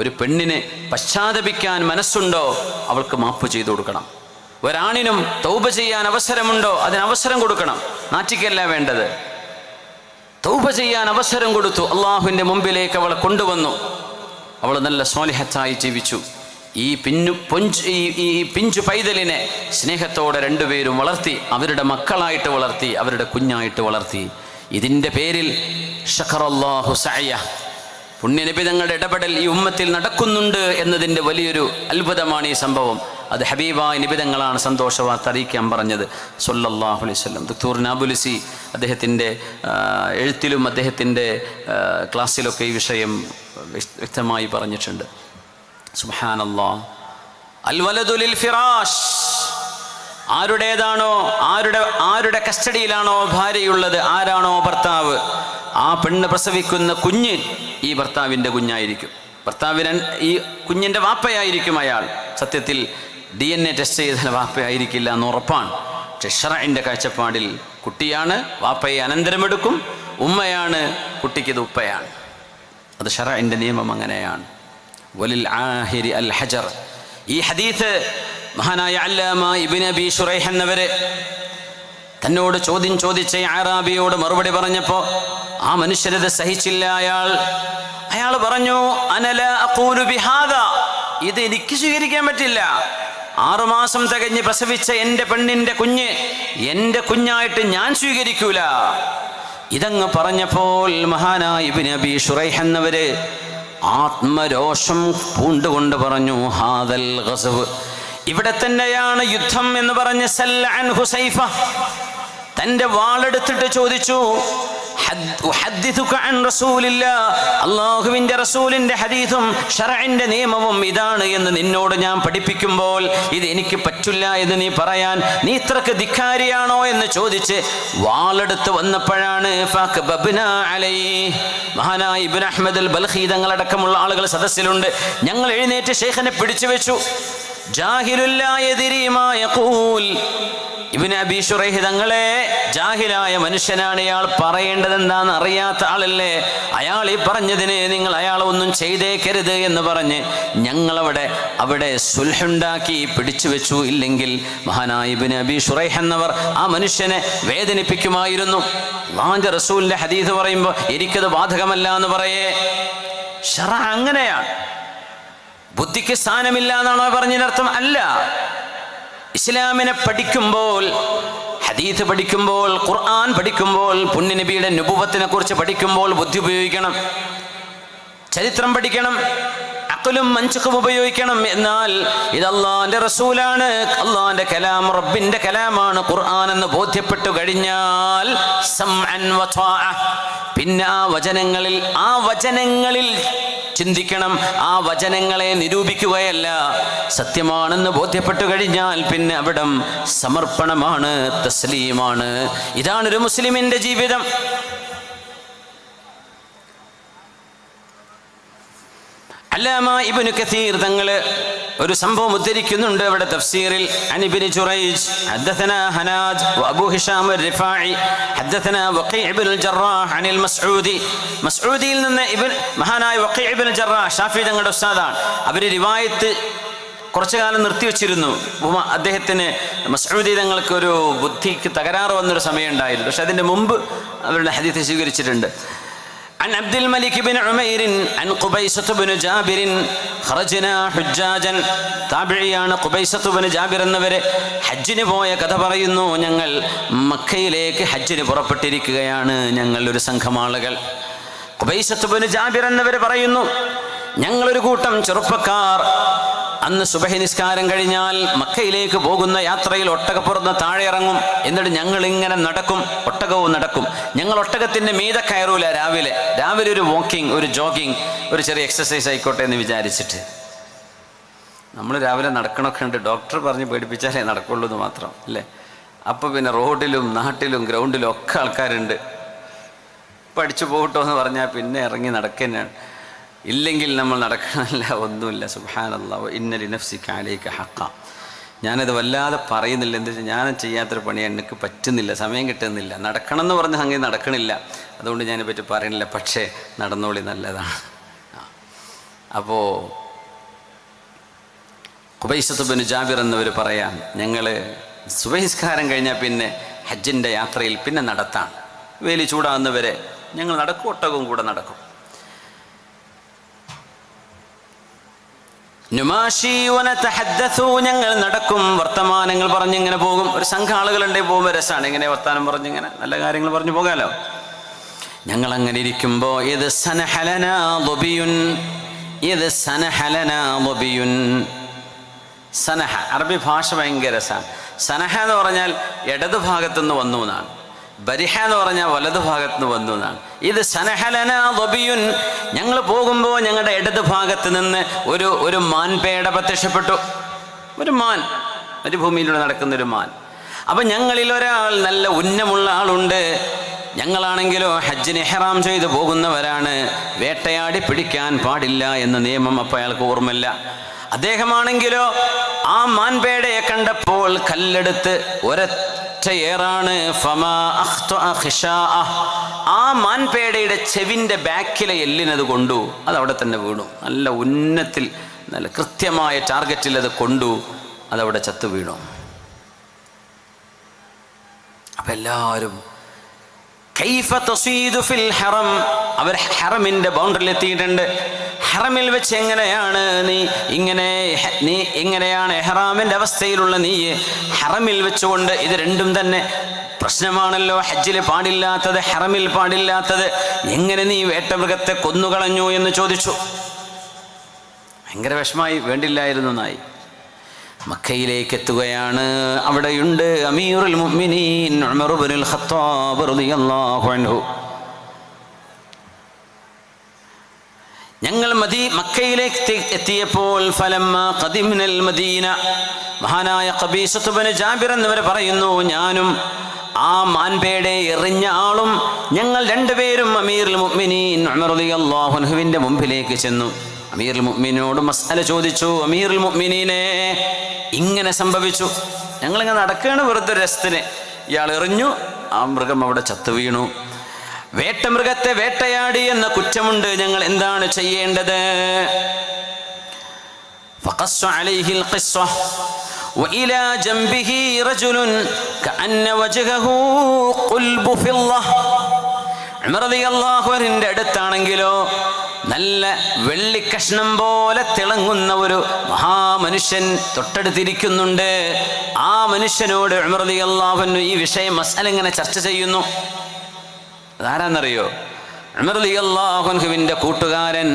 ഒരു പെണ്ണിന് പശ്ചാത്തപിക്കാൻ മനസ്സുണ്ടോ അവൾക്ക് മാപ്പ് ചെയ്തു കൊടുക്കണം. ഒരാണിനും തൗബ ചെയ്യാൻ അവസരമുണ്ടോ അതിന് അവസരം കൊടുക്കണം, നാറ്റിക്കല്ല വേണ്ടത്. തൗബ ചെയ്യാൻ അവസരം കൊടുത്തു, അള്ളാഹുവിൻ്റെ മുമ്പിലേക്ക് അവളെ കൊണ്ടുവന്നു. അവൾ നല്ല സ്വാലിഹത്തായി ജീവിച്ചു. ഈ പിഞ്ചു പൈതലിനെ സ്നേഹത്തോടെ രണ്ടുപേരും വളർത്തി, അവരുടെ മക്കളായിട്ട് വളർത്തി, അവരുടെ കുഞ്ഞായിട്ട് വളർത്തി. ഇതിൻ്റെ പേരിൽ ശഖറല്ലാഹു സഅയ, പുണ്യനബി തങ്ങളുടെ ഇടപെടൽ ഈ ഉമ്മത്തിൽ നടക്കുന്നുണ്ട് എന്നതിൻ്റെ വലിയൊരു അത്ഭുതമാണ് ഈ സംഭവം. അത് ഹബീബായ നിബിതങ്ങളാണ് സന്തോഷ വാർത്ത അറിയിക്കാൻ പറഞ്ഞത് സല്ലല്ലാഹു അലൈഹി വസല്ലം. ദക്തൂർ നാബുലുസി അദ്ദേഹത്തിൻ്റെ എഴുത്തിലും അദ്ദേഹത്തിൻ്റെ ക്ലാസ്സിലൊക്കെ ഈ വിഷയം വ്യക്തമായി പറഞ്ഞിട്ടുണ്ട്. സുബ്ഹാനല്ലാഹ്. അൽ വലദു ലിൽ ഫിറാഷ്, ആരുടേതാണോ ആരുടെ കസ്റ്റഡിയിലാണോ ഭാര്യയുള്ളത്, ആരാണോ ഭർത്താവ്, ആ പെണ്ണ് പ്രസവിക്കുന്ന കുഞ്ഞ് ഈ ഭർത്താവിൻ്റെ കുഞ്ഞായിരിക്കും. ഭർത്താവിന് ഈ കുഞ്ഞിൻ്റെ വാപ്പയായിരിക്കും അയാൾ. സത്യത്തിൽ DNA ടെസ്റ്റ് ചെയ്താൽ വാപ്പയായിരിക്കില്ല എന്ന് ഉറപ്പാണ്. പക്ഷെ ശറഇൻ്റെ കാഴ്ചപ്പാടിൽ കുട്ടിയാണ്, വാപ്പയെ അനന്തരമെടുക്കും, ഉമ്മയാണ്, കുട്ടിക്കിത് ഉപ്പയാണ്. അത് ശറഇൻ്റെ നിയമം അങ്ങനെയാണ്. വലിൽ ആഹിരി അൽ ഹജർ. ഈ ഹദീത്ത് മഹാനായ അല്ലാമ ഇബ്നു അബീ ശുറൈഹ് എന്നവര് തന്നോട് ചോദ്യം ചോദിച്ച അറാബിയോട് മറുപടി പറഞ്ഞപ്പോൾ ആ മനുഷ്യരത് സഹിച്ചില്ല. അയാൾ പറഞ്ഞു, അനല അഖൂലു ബിഹാദാ, ഇത് എനിക്ക് സ്വീകരിക്കാൻ പറ്റില്ല. 6 മാസം തികഞ്ഞ് പ്രസവിച്ച എൻ്റെ പെണ്ണിൻ്റെ കുഞ്ഞ് എൻ്റെ കുഞ്ഞായിട്ട് ഞാൻ സ്വീകരിക്കൂല. ഇതങ്ങ് പറഞ്ഞപ്പോൾ മഹാനായ ഇബ്നു അബീ ശുറൈഹ് എന്നവര് ആത്മരോഷം പൂണ്ടുകൊണ്ട് പറഞ്ഞു, ഹാദൽ ഗസ്വ്, ഇവിടെ തന്നെയാണ് യുദ്ധം എന്ന് പറഞ്ഞ് സല്ലഅൻ ഹുസൈഫ തൻ്റെ വാളെടുത്തിട്ട് ചോദിച്ചു, അല്ലാഹുവിൻ്റെ റസൂലിൻ്റെ ഹദീസും ശറഇൻ്റെ നിയമവും ഇതാണ് എന്ന് നിന്നോട് ഞാൻ പഠിപ്പിക്കുമ്പോൾ ഇത് എനിക്ക് പറ്റില്ല എന്ന് നീ പറയാൻ നീ ഇത്രക്ക് ധിക്കാരിയാണോ എന്ന് ചോദിച്ച് വാളെടുത്ത് വന്നപ്പോഴാണ് മഹാനായ ഇബ്നു അഹ്മദ് അൽ ബൽഖി തങ്ങളടക്കമുള്ള ആളുകൾ സദസ്സിലുണ്ട്. ഞങ്ങൾ എഴുന്നേറ്റ് ശൈഖിനെ പിടിച്ചു വെച്ചു. ഇബ്നു അബീ ശുറൈഹ് തങ്ങളെ, ജാഹിലായ മനുഷ്യനാണ് ഇയാൾ, പറയേണ്ടത് എന്താണെന്ന് അറിയാത്ത ആളല്ലേ, അയാൾ ഈ പറഞ്ഞതിന് നിങ്ങൾ അയാളെ ഒന്നും ചെയ്തേക്കരുത് എന്ന് പറഞ്ഞ് അവിടെ സുൽഹുണ്ടാക്കി പിടിച്ചു വെച്ചു. ഇല്ലെങ്കിൽ മഹാനായ ഇബ്നു അബീ ശുറൈഹ് എന്നവർ ആ മനുഷ്യനെ വേദനിപ്പിക്കുമായിരുന്നു. അല്ലാഹുവിൻ്റെ റസൂലിൻ്റെ ഹദീസ് പറയുമ്പോൾ എനിക്കത് ബാധകമല്ല എന്ന് പറയേ. ശറ അങ്ങനെയാണ്. ബുദ്ധിക്ക് സ്ഥാനമില്ല എന്നാണോ പറഞ്ഞതിനർത്ഥം? അല്ല. ഇസ്ലാമിനെ പഠിക്കുമ്പോൾ, ഹദീസ് പഠിക്കുമ്പോൾ, ഖുർആൻ പഠിക്കുമ്പോൾ, പുണ്യനബിയുടെ നുബുവത്തിനെ കുറിച്ച് പഠിക്കുമ്പോൾ ബുദ്ധി ഉപയോഗിക്കണം, ചരിത്രം പഠിക്കണം, അഖലും മൻചുഖും ഉപയോഗിക്കണം. എന്നാൽ ഇത് അല്ലാഹുവിൻ്റെ റസൂലാണ്, അല്ലാഹുവിൻ്റെ കലാം, റബ്ബിൻ്റെ കലാമാണ് ഖുർആൻ എന്ന് ബോധ്യപ്പെട്ടു കഴിഞ്ഞാൽ സമഅൻ വത്വാഅ, പിന്നെ ആ വചനങ്ങളിൽ ചിന്തിക്കണം, ആ വചനങ്ങളെ നിരൂപിക്കുകയല്ല. സത്യമാണെന്ന് ബോധ്യപ്പെട്ടു കഴിഞ്ഞാൽ പിന്നെ അവിടം സമർപ്പണമാണ്, തസ്ലീമാണ്. ഇതാണ് ഒരു മുസ്ലിമിന്റെ ജീവിതം. അല്ലാമ ഇബ്നു കസീർ തങ്ങൾ ഒരു സംഭവം ഉദ്ധരിക്കുന്നുണ്ട് അവിടെ തഫ്സീറിൽ. അൻ ഇബ്നു ജുറൈജ് ഹദസനാ ഹനാജ് വഅബൂ ഹിശാം അർ-റിഫാഇ ഹദസനാ വഖീ ഇബ്നുൽ ജറാഹ് അനിൽ മസ്ഊദി. മസ്ഊദിയിൽ നിന്ന് മഹാനായ വഖീ ഇബ്നുൽ ജറാഹ് ഷാഫി തങ്ങളുടെ ഉസ്താദാണ്. അവർ റിവായത്ത് കുറച്ചു കാലം നിർത്തിവെച്ചിരുന്നു. അദ്ദേഹത്തിന് മസ്ഊദി തങ്ങൾക്ക് ഒരു ബുദ്ധിക്ക് തകരാറ് വന്നൊരു സമയം ഉണ്ടായിരുന്നു. പക്ഷെ അതിൻ്റെ മുമ്പ് അവരുടെ ഹദീസ് സ്വീകരിച്ചിട്ടുണ്ട്. عن عبد الملك بن عمير عن قبيصة بن جابر خرجنا حجاجا. താബിഈയാണ് ഖുബൈസത്ത് ബിൻ ജാബിർ എന്നവരെ ഹജ്ജിന് പോയ കഥ പറയുന്നു. ഞങ്ങൾ മക്കയിലേക്ക് ഹജ്ജിന് പുറപ്പെട്ടിരിക്കുകയാണ്, ഞങ്ങൾ ഒരു സംഘം ആളുകൾ. ഖുബൈസത്ത് ബിൻ ജാബിർ എന്നവർ പറയുന്നു, ഞങ്ങളൊരു കൂട്ടം ചെറുപ്പക്കാർ അന്ന് സുബഹി നിസ്കാരം കഴിഞ്ഞാൽ മക്കയിലേക്ക് പോകുന്ന യാത്രയിൽ ഒട്ടകപ്പുറത്ത് താഴെ ഇറങ്ങും. എന്നിട്ട് ഞങ്ങൾ ഇങ്ങനെ നടക്കും, ഒട്ടകവും നടക്കും. ഞങ്ങൾ ഒട്ടകത്തിൻ്റെ മീതെ കയറൂല. രാവിലെ ഒരു വാക്കിംഗ്, ഒരു ജോഗിങ്, ഒരു ചെറിയ എക്സസൈസ് ആയിക്കോട്ടെ എന്ന് വിചാരിച്ചിട്ട് നമ്മൾ രാവിലെ നടക്കണമൊക്കെ ഉണ്ട്. ഡോക്ടർ പറഞ്ഞ് പേടിപ്പിച്ചാലേ നടക്കുള്ളൂ എന്ന് മാത്രം അല്ലേ. അപ്പോൾ പിന്നെ റോഡിലും നാട്ടിലും ഗ്രൗണ്ടിലും ഒക്കെ ആൾക്കാരുണ്ട്. പഠിച്ചു പോകട്ടോ എന്ന് പറഞ്ഞാൽ പിന്നെ ഇറങ്ങി നടക്കുന്നതാണ്. ഇല്ലെങ്കിൽ നമ്മൾ നടക്കണമല്ല, ഒന്നുമില്ല. സുബ്ഹാനല്ലാഹ്, ഇന്ന ലിനഫ്സിക അലൈക ഹഖ. ഞാനത് വല്ലാതെ പറയുന്നില്ല. എന്താ വെച്ചാൽ ഞാൻ ചെയ്യാത്തൊരു പണിയാണ്, എനിക്ക് പറ്റുന്നില്ല, സമയം കിട്ടുന്നില്ല. നടക്കണം എന്ന് പറഞ്ഞ സംഗതി നടക്കണില്ല, അതുകൊണ്ട് ഞാനെ പറ്റി പറയണില്ല. പക്ഷേ നടന്നോളി, നല്ലതാണ്. അപ്പോൾ ഖുബൈസത്ത് ബിൻ ജാബിർ എന്നവർ പറയാം, ഞങ്ങൾ സുബഹിസ്കാരം കഴിഞ്ഞാൽ പിന്നെ ഹജ്ജിൻ്റെ യാത്രയിൽ പിന്നെ നടത്താണ്. വേലി ചൂടാകുന്നവരെ ഞങ്ങൾ നടക്കും, ഒട്ടകവും കൂടെ നടക്കും. ഞങ്ങൾ നടക്കും, വർത്തമാനങ്ങൾ പറഞ്ഞിങ്ങനെ പോകും. ഒരു സംഘം ആളുകളുണ്ടെങ്കിൽ പോകുമ്പോൾ രസമാണ്, ഇങ്ങനെ വർത്താനം പറഞ്ഞിങ്ങനെ നല്ല കാര്യങ്ങൾ പറഞ്ഞു പോകാലോ. ഞങ്ങൾ അങ്ങനെ ഇരിക്കുമ്പോൾ സനഹ, അറബി ഭാഷ ഭയങ്കര രസമാണ്. സനഹ എന്ന് പറഞ്ഞാൽ ഇടതു ഭാഗത്തുനിന്ന് വന്നു എന്നാണ്. ബരിഹ എന്ന് പറഞ്ഞാൽ വലതു ഭാഗത്തുനിന്ന് വന്നു എന്നാണ്. ഇത് സനഹലന ദബിയുൻ, ഞങ്ങൾ പോകുമ്പോൾ ഞങ്ങളുടെ ഇടതു ഭാഗത്ത് നിന്ന് ഒരു മാൻപേട പ്രത്യക്ഷപ്പെട്ടു. ഒരു മാൻ, ഒരു ഭൂമിയിലൂടെ നടക്കുന്നൊരു മാൻ. അപ്പം ഞങ്ങളിൽ ഒരാൾ നല്ല ഉന്നമുള്ള ആളുണ്ട്. ഞങ്ങളാണെങ്കിലോ ഹജ്ജിന് ഇഹ്റാം ചെയ്ത് പോകുന്നവരാണ്, വേട്ടയാടി പിടിക്കാൻ പാടില്ല എന്ന നിയമം അപ്പോൾ അയാൾക്ക് ഓർമ്മയില്ല. അദ്ദേഹമാണെങ്കിലോ ആ മാൻപേടയെ കണ്ടപ്പോൾ കല്ലെടുത്ത് ഒരൊറ്റ ഏറാണ്. ആ മാൻപേടയുടെ ചെവിൻ്റെ ബാക്കിലെ എല്ലിനത് കൊണ്ടു, അതവിടെ തന്നെ വീണു. നല്ല ഉന്നത്തിൽ, നല്ല കൃത്യമായ ടാർഗറ്റിൽ അത് കൊണ്ടു, അതവിടെ ചത്തു വീണു. അപ്പം എല്ലാവരും കൈഫ തസീദു ഫിൽ ഹറം, അവർ ഹറമിൻ്റെ ബൗണ്ടറിയിൽ എത്തിയിട്ടുണ്ട്. ഹറമിൽ വെച്ച് എങ്ങനെയാണ് നീ എങ്ങനെയാണ് എഹ്റാമിൻ്റെ അവസ്ഥയിലുള്ള നീ ഹറമിൽ വെച്ചുകൊണ്ട്, ഇത് രണ്ടും തന്നെ പ്രശ്നമാണല്ലോ. ഹജ്ജിൽ പാടില്ലാത്തത്, ഹറമിൽ പാടില്ലാത്തത്, എങ്ങനെ നീ വേട്ടമൃഗത്തെ കൊന്നുകളഞ്ഞു എന്ന് ചോദിച്ചു. ഭയങ്കര വിഷമായി, വേണ്ടില്ലായിരുന്നു എന്നായി. മക്കയിലേക്ക് എത്തുകയാണ്. അവിടെയുണ്ട് അമീറുൽ മുഅ്മിനീൻ ഉമർ ഇബ്നുൽ ഖത്താബ് റളിയല്ലാഹു അൻഹു. ഞങ്ങൾ മക്കയിലേക്ക് എത്തിയപ്പോൾ ഫലമ്മ ഖദിംനൽ മദീന, മഹാനായ ഖബീസത്ത് ഇബ്നു ജാബിർ എന്നിവർ പറയുന്നു, ഞാനും ആ മാൻപേടെ എറിഞ്ഞ ആളും ഞങ്ങൾ രണ്ടുപേരും അമീറുൽ മുഅ്മിനീൻ ഉമർ റളിയല്ലാഹു അൻഹുവിൻ്റെ മുമ്പിലേക്ക് ചെന്നു. അമീറുൽ മുഅ്മിനീനോട് മസ്അല ചോദിച്ചു. അമീറുൽ മുഅ്മിനീനെ, ഇങ്ങനെ സംഭവിച്ചു, ഞങ്ങളിങ്ങനെ നടക്കുകയാണ് വെറുതെ രസത്തിന്, ഇയാൾ എറിഞ്ഞു, ആ മൃഗം അവിടെ ചത്തു വീണു. വേട്ടമൃഗത്തെ വേട്ടയാടി എന്ന കുറ്റമുണ്ട്, ഞങ്ങൾ എന്താണ് ചെയ്യേണ്ടത്? فقص عليه القصة وإلى جنبه رجل كأن وجهه قلب فضة. ഉമർ റളിയല്ലാഹു അൻഹുവിന്റെ അടുത്താണെങ്കിലോ നല്ല വെള്ളിക്കഷ്ണം പോലെ തിളങ്ങുന്ന ഒരു മഹാമനുഷ്യൻ തൊട്ടടുത്തിരിക്കുന്നുണ്ട്. ആ മനുഷ്യനോട് ഉമർ റളിയല്ലാഹു അൻഹു ഈ വിഷയം മസ്അല ഇങ്ങനെ ചർച്ച ചെയ്യുന്നു. അതാരാന്നറിയോ? ഉമർ റളിയല്ലാഹു അൻഹുവിന്റെ കൂട്ടുകാരൻ,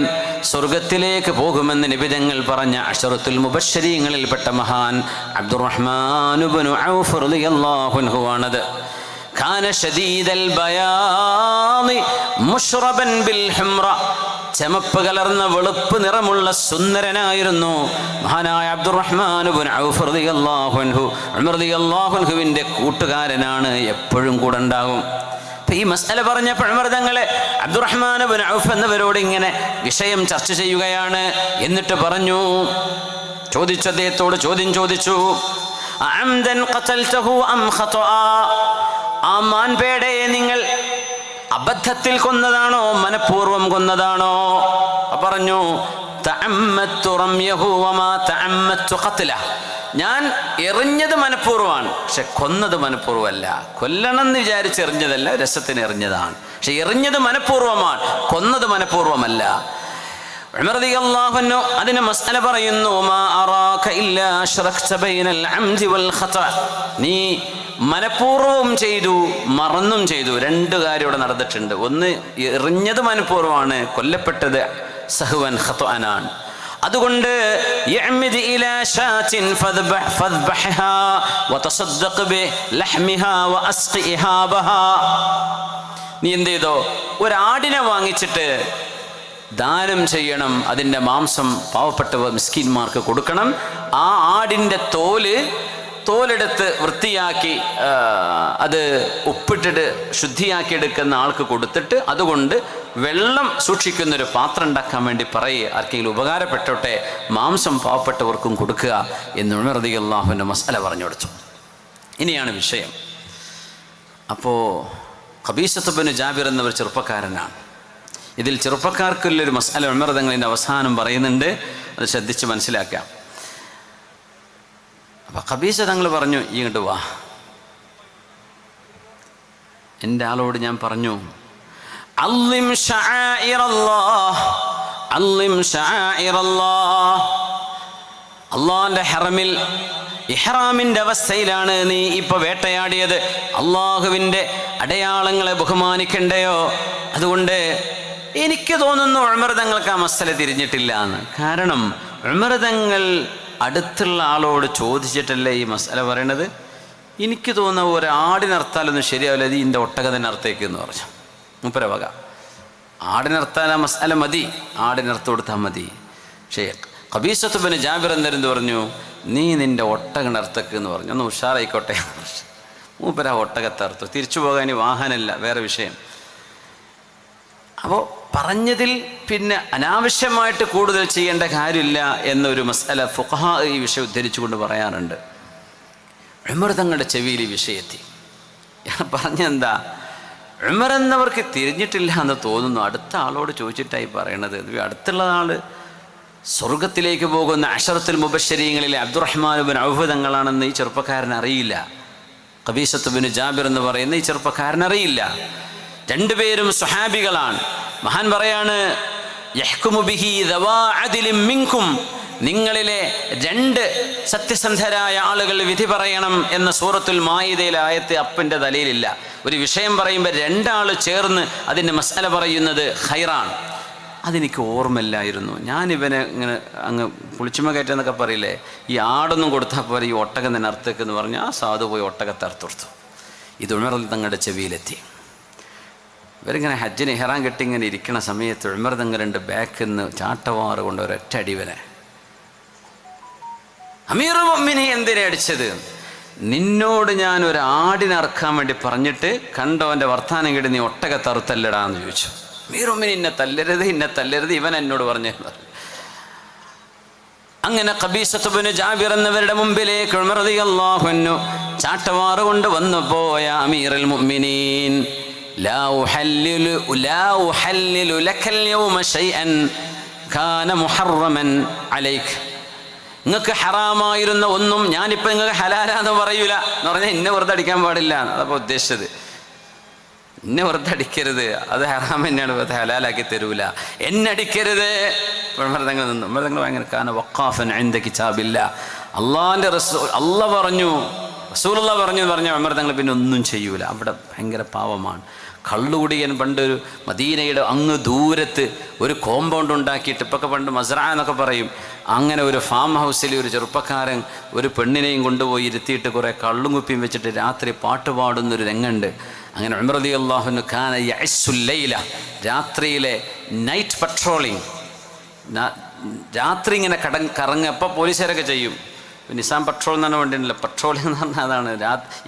സ്വർഗത്തിലേക്ക് പോകുമെന്ന് നബി തങ്ങൾ പറഞ്ഞ അശറത്തുൽ മുബശ്ശരീങ്ങളിൽപ്പെട്ട മഹാൻ അബ്ദുറഹ്മാൻ ഇബ്നു ഔഫ് റളിയല്ലാഹു അൻഹു ആണത്. കാന ശദീദൽ ബയാദി മുശ്റബൻ ബിൽ ഹുംറ, ചമപ്പ് കലർന്ന വെളുപ്പ് നിറമുള്ള സുന്ദരനായിരുന്നു മഹാനായ അബ്ദുറഹ്മാൻ ഇബ്നു ഔഫ് റളിയല്ലാഹു അൻഹു. ഉമർ റളിയല്ലാഹു അൻഹുവിന്റെ കൂട്ടുകാരനാണ്, എപ്പോഴും കൂടെ ഉണ്ടാകും. ഈ മസ്അല പറഞ്ഞപ്പോൾ ഉമർ തങ്ങളെ അബ്ദുറഹ്മാൻ ഇബ്നു ഔഫ് എന്നിവരോട് ഇങ്ങനെ വിഷയം ചർച്ച ചെയ്യുകയാണ്. എന്നിട്ട് പറഞ്ഞു, അദ്ദേഹത്തോട് ചോദ്യം ചോദിച്ചു, അഅംദൻ ഖതൽതഹു അം ഖതഅ, ആ മാൻപേടയെ നിങ്ങൾ അബദ്ധത്തിൽ കൊന്നതാണോ മനഃപൂർവ്വം കൊന്നതാണോ? പറഞ്ഞു, തഅമ്മത്തു റംയഹു വമാ തഅമ്മത്തു ഖത്ലഹു, ഞാൻ എറിഞ്ഞത് മനഃപൂർവ്വമാണ്, പക്ഷെ കൊന്നത് മനഃപൂർവ്വമല്ല. കൊല്ലണം എന്ന് വിചാരിച്ച് എറിഞ്ഞതല്ല, രസത്തിന് എറിഞ്ഞതാണ്. പക്ഷെ എറിഞ്ഞത് മനഃപൂർവ്വമാണ്, കൊന്നത് മനഃപൂർവ്വമല്ല. ഉമർ റളിയല്ലാഹു അൻഹു അതിന് മസ്അല പറയുന്നു, മാ അറാക ഇല്ലാ അശ്റക്ത ബൈനൽ അംദി വൽ ഖത, നീ മനഃപൂർവ്വം ചെയ്തു, മറന്നും ചെയ്തു. രണ്ട് കാര്യം ഇവിടെ നടന്നിട്ടുണ്ട്. ഒന്ന്, എറിഞ്ഞത് മനഃപൂർവ്വമാണ്, കൊല്ലപ്പെട്ടത് സഹ്വൻ ഖത്അനാണ്. അതുകൊണ്ട് യഅ്മിദ് ഇലാ ഷാത്തിൻ ഫദ്ബഹ്ഹാ വതസദ്ദഖ് ബിലഹ്മിഹാ വഅസ്ഖി ഇഹാബഹാ, നീ എന്ത് ചെയ്തോ, ഒരാടിനെ വാങ്ങിച്ചിട്ട് ദാനം ചെയ്യണം, അതിൻ്റെ മാംസം പാവപ്പെട്ട മിസ്കിന്മാർക്ക് കൊടുക്കണം. ആ ആടിൻ്റെ തോലെടുത്ത് വൃത്തിയാക്കി അത് ഉപ്പിട്ടിട്ട് ശുദ്ധിയാക്കി എടുക്കുന്ന ആൾക്ക് കൊടുത്തിട്ട് അതുകൊണ്ട് വെള്ളം സൂക്ഷിക്കുന്നൊരു പാത്രം ഉണ്ടാക്കാൻ വേണ്ടി പറയുക, ആർക്കെങ്കിലും ഉപകാരപ്പെട്ടോട്ടെ, മാംസം പാവപ്പെട്ടവർക്കും കൊടുക്കുക എന്ന് ഉമർ റളിയല്ലാഹു അൻഹു മസ്അല പറഞ്ഞു കൊടുത്തു. ഇനിയാണ് വിഷയം. അപ്പോൾ ഖബീസത്ത് ഇബ്നു ജാബിർ എന്നവർ ചെറുപ്പക്കാരനാണ്. ഇതിൽ ചെറുപ്പക്കാർക്കുള്ളൊരു മസ്അല ഉമർ തങ്ങളിൻ്റെ അവസാനം പറയുന്നുണ്ട്, അത് ശ്രദ്ധിച്ച് മനസ്സിലാക്കാം. അപ്പം ഖബീസ തങ്ങൾ പറഞ്ഞു, ഇങ്ങോട്ട് വാ. എൻ്റെ ആളോട് ഞാൻ പറഞ്ഞു, അള്ളിം ശആഇറല്ലാഹ്, അള്ളിം ശആഇറല്ലാഹ്, അള്ളാഹിൻ്റെ ഹറമിൽ ഇഹ്റാമിൻ്റെ അവസ്ഥയിലാണ് നീ ഇപ്പോൾ വേട്ടയാടിയത്, അള്ളാഹുവിൻ്റെ അടയാളങ്ങളെ ബഹുമാനിക്കണ്ടയോ? അതുകൊണ്ട് എനിക്ക് തോന്നുന്നു ഉമർ തങ്ങൾക്ക് ആ മസ്അല തിരിഞ്ഞിട്ടില്ല എന്ന്. കാരണം ഉമർ തങ്ങൾ അടുത്തുള്ള ആളോട് ചോദിച്ചിട്ടല്ലേ ഈ മസാല പറയണത്? എനിക്ക് തോന്നുന്ന ഒരാടിനർത്താലൊന്നും ശരിയാവില്ല, ഇത് ഇതിൻ്റെ ഒട്ടകത്തിനെ അർത്ഥേക്ക് എന്ന് പറഞ്ഞു. മൂപ്പര വക ആടിനർത്താൻ ആ മസാല മതി, ആടിനർത്ത് കൊടുത്താൽ മതി. പക്ഷേ ഖബീസത്ത് ബിൻ ജാബിർ എന്തെന്ന് പറഞ്ഞു, നീ നിൻ്റെ ഒട്ടകനർത്തക്ക് എന്ന് പറഞ്ഞു. ഒന്ന് ഉഷാറായിക്കോട്ടെ. മൂപ്പര ഒട്ടകത്തർത്തു. തിരിച്ചു പോകാൻ ഇനി വാഹനമല്ല, വേറെ വിഷയം. അപ്പോൾ പറഞ്ഞതിൽ പിന്നെ അനാവശ്യമായിട്ട് കൂടുതൽ ചെയ്യേണ്ട കാര്യമില്ല എന്നൊരു മസ്അല ഫുഖഹാ ഈ വിഷയം ഉദ്ധരിച്ചുകൊണ്ട് പറയാറുണ്ട്. ഉമർ തങ്ങളുടെ ചെവിയിൽ ഈ വിഷയത്തി പറഞ്ഞെന്താ, ഉമർ എന്നവർക്ക് തിരിഞ്ഞിട്ടില്ല എന്ന് തോന്നുന്നു. അടുത്ത ആളോട് ചോദിച്ചിട്ടായി പറയണത്. അടുത്തുള്ള ആൾ സ്വർഗത്തിലേക്ക് പോകുന്ന അശറത്തുൽ മുബശ്ശരീങ്ങളിലെ അബ്ദുറഹ്മാൻ ബിൻ ഔഫ് തങ്ങളാണെന്ന് ഈ ചെറുപ്പക്കാരൻ അറിയില്ല. ഖബീസത്ത് ബിൻ ജാബിർ എന്ന് പറയുന്ന ഈ ചെറുപ്പക്കാരൻ അറിയില്ല. രണ്ടുപേരും സ്വഹാബികളാണ്. മഹാൻ പറയാണ്, യഹ്കുമു ബിഹി ദവാ അദ്ലിൻ മിൻകും, നിങ്ങളിലെ 2 സത്യസന്ധരായ ആളുകൾ വിധി പറയണം എന്ന സൂറത്തുൽ മാഇദയിലെ ആയത്ത് അപ്പൻ്റെ തലയിലില്ല. ഒരു വിഷയം പറയുമ്പോൾ 2 ആൾ ചേർന്ന് അതിൻ്റെ മസ്അല പറയുന്നത് ഖൈറാണ്. അതെനിക്ക് ഓർമ്മയില്ലായിരുന്നു. ഞാനിവനെ ഇങ്ങനെ അങ്ങ് പുളിച്ചുമ കയറ്റെന്നൊക്കെ പറയില്ലേ, ഈ ആടൊന്നും കൊടുത്താൽ പോലെ ഈ ഒട്ടകം തന്നെ അർത്ഥക്കെന്ന് പറഞ്ഞ് ആ സാധു പോയി ഒട്ടകത്തെ അർത്ഥുകൊടുത്തു. ഇത് ഉമർ തങ്ങളുടെ ചെവിയിലെത്തി. ഇവരിങ്ങനെ ഹജ്ജിന് ഇഹ്റാം കെട്ടി ഇങ്ങനെ ഇരിക്കണ സമയത്ത് ഉമർ തങ്ങളുണ്ട് ബാക്കിൽ നിന്ന് ചാട്ടവാറ് കൊണ്ട് ഒരൊറ്റ അടിവനെ. അമീറുൽ മുഅ്മിനീൻ എന്തിനെ അടിച്ചത്? നിന്നോട് ഞാൻ ഒരു ആടിനറക്കാൻ വേണ്ടി പറഞ്ഞിട്ട് കണ്ടോൻ്റെ വർത്താനം കേട്ട് നീ ഒട്ടകത്തറുത്തല്ലടാന്ന് ചോദിച്ചു. അമീറുൽ മുഅ്മിനീൻ ഇന്നെ തല്ലരുത്, ഇവൻ എന്നോട് പറഞ്ഞു. അങ്ങനെ ഖബീസത്ത് ബിൻ ജാബിർ എന്നവരുടെ മുമ്പിലേക്ക് ഉമർ റളിയല്ലാഹു അൻഹു ചാട്ടവാറ് കൊണ്ട് വന്നു പോയ അമീറുൽ മുഅ്മിനീൻ, ലാ ഉഹല്ലിലു ലക്കൽ യൗമ ഷൈഅൻ കാന മുഹറമൻ അലൈക്. നിങ്ങൾക്ക് ഹറാമായിരുന്ന ഒന്നും ഞാനിപ്പോൾ നിങ്ങൾക്ക് ഹലാലാന്ന് പറയൂല എന്ന് പറഞ്ഞാൽ ഇന്നെ വെറുതെ അടിക്കാൻ പാടില്ല, അതപ്പോൾ ഉദ്ദേശിച്ചത്. എന്നെ വെറുതെ അടിക്കരുത്, അത് ഹറാം തന്നെയാണ്, വെറുതെ ഹലാലാക്കി തരൂല, എന്നെ അടിക്കരുത്. മൃതങ്ങൾ നിന്നു. മൃതങ്ങൾ ഭയങ്കര കാന വഖാഫൻ ഇൻദ കിതാബില്ല, അള്ളാഹിൻ്റെ റസൂൽ അള്ള പറഞ്ഞു, റസൂലുള്ള പറഞ്ഞു പറഞ്ഞ മൃതങ്ങൾ പിന്നെ ഒന്നും ചെയ്യൂല. അവിടെ ഭയങ്കര പാവമാണ്. കള്ളുകുടിയൻ പണ്ടൊരു മദീനയുടെ അങ്ങ് ദൂരത്ത് ഒരു കോമ്പൗണ്ട് ഉണ്ടാക്കിയിട്ട്, ഇപ്പൊക്കെ പണ്ട് മസ്റഅ എന്നൊക്കെ പറയും, അങ്ങനെ ഒരു ഫാം ഹൗസിൽ ഒരു ചെറുപ്പക്കാരൻ ഒരു പെണ്ണിനെയും കൊണ്ടുപോയി ഇരുത്തിയിട്ട് കുറേ കള്ളും കുപ്പിയും വെച്ചിട്ട് രാത്രി പാട്ട് പാടുന്നൊരു രംഗമുണ്ട്. അങ്ങനെ ഉമർ റളിയല്ലാഹു അൻഹു കാന യഅസ്സുൽ ലൈല, രാത്രിയിലെ നൈറ്റ് പട്രോളിങ്, രാത്രി ഇങ്ങനെ കറങ്ങപ്പോൾ പോലീസുകാരൊക്കെ ചെയ്യും. നിസാം പട്രോൾ എന്നാണ് വേണ്ടിയില്ല, പട്രോളിംഗ് എന്ന് പറഞ്ഞാൽ അതാണ്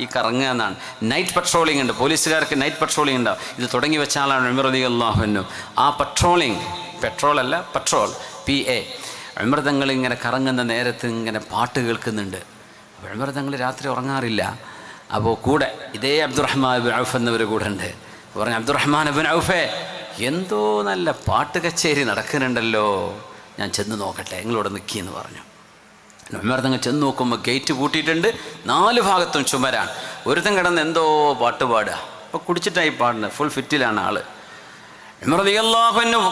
ഈ കറങ്ങുക എന്നാണ്. നൈറ്റ് പട്രോളിംഗ് ഉണ്ട്, പോലീസുകാർക്ക് നൈറ്റ് പട്രോളിംഗ് ഉണ്ടാവും. ഇത് തുടങ്ങി വെച്ച ആളാണ് ഉമർ റളിയല്ലാഹു അൻഹു. ആ പട്രോളിംഗ്, പെട്രോളല്ല പട്രോൾ, PA. ഉമർ തങ്ങൾ ഇങ്ങനെ കറങ്ങുന്ന നേരത്ത് ഇങ്ങനെ പാട്ട് കേൾക്കുന്നുണ്ട്. അപ്പോൾ ഉമർ തങ്ങൾ രാത്രി ഉറങ്ങാറില്ല. അപ്പോൾ കൂടെ ഇതേ അബ്ദുറഹ്മാൻ ഇബ്നു ഔഫ് എന്നവർ കൂടെ ഉണ്ട്. പറഞ്ഞു, അബ്ദുറഹ്മാൻ ഇബ്നു ഔഫേ, എന്തോ നല്ല പാട്ട് കച്ചേരി നടക്കുന്നുണ്ടല്ലോ, ഞാൻ ചെന്ന് നോക്കട്ടെ, നിങ്ങളോട് നിൽക്കിയെന്ന് പറഞ്ഞു. ഉമർ തങ്ങൾ ചെന്ന് നോക്കുമ്പോൾ ഗേറ്റ് പൂട്ടിയിട്ടുണ്ട്, 4 ഭാഗത്തും ചുമരാണ്. ഒരുത്തൻ കിടന്ന് എന്തോ പാട്ട് പാടുക. അപ്പോൾ കുടിച്ചിട്ടായി പാടുന്നത്, ഫുൾ ഫിറ്റിലാണ് ആള്. ഉമർ റളിയല്ലാഹു അൻഹു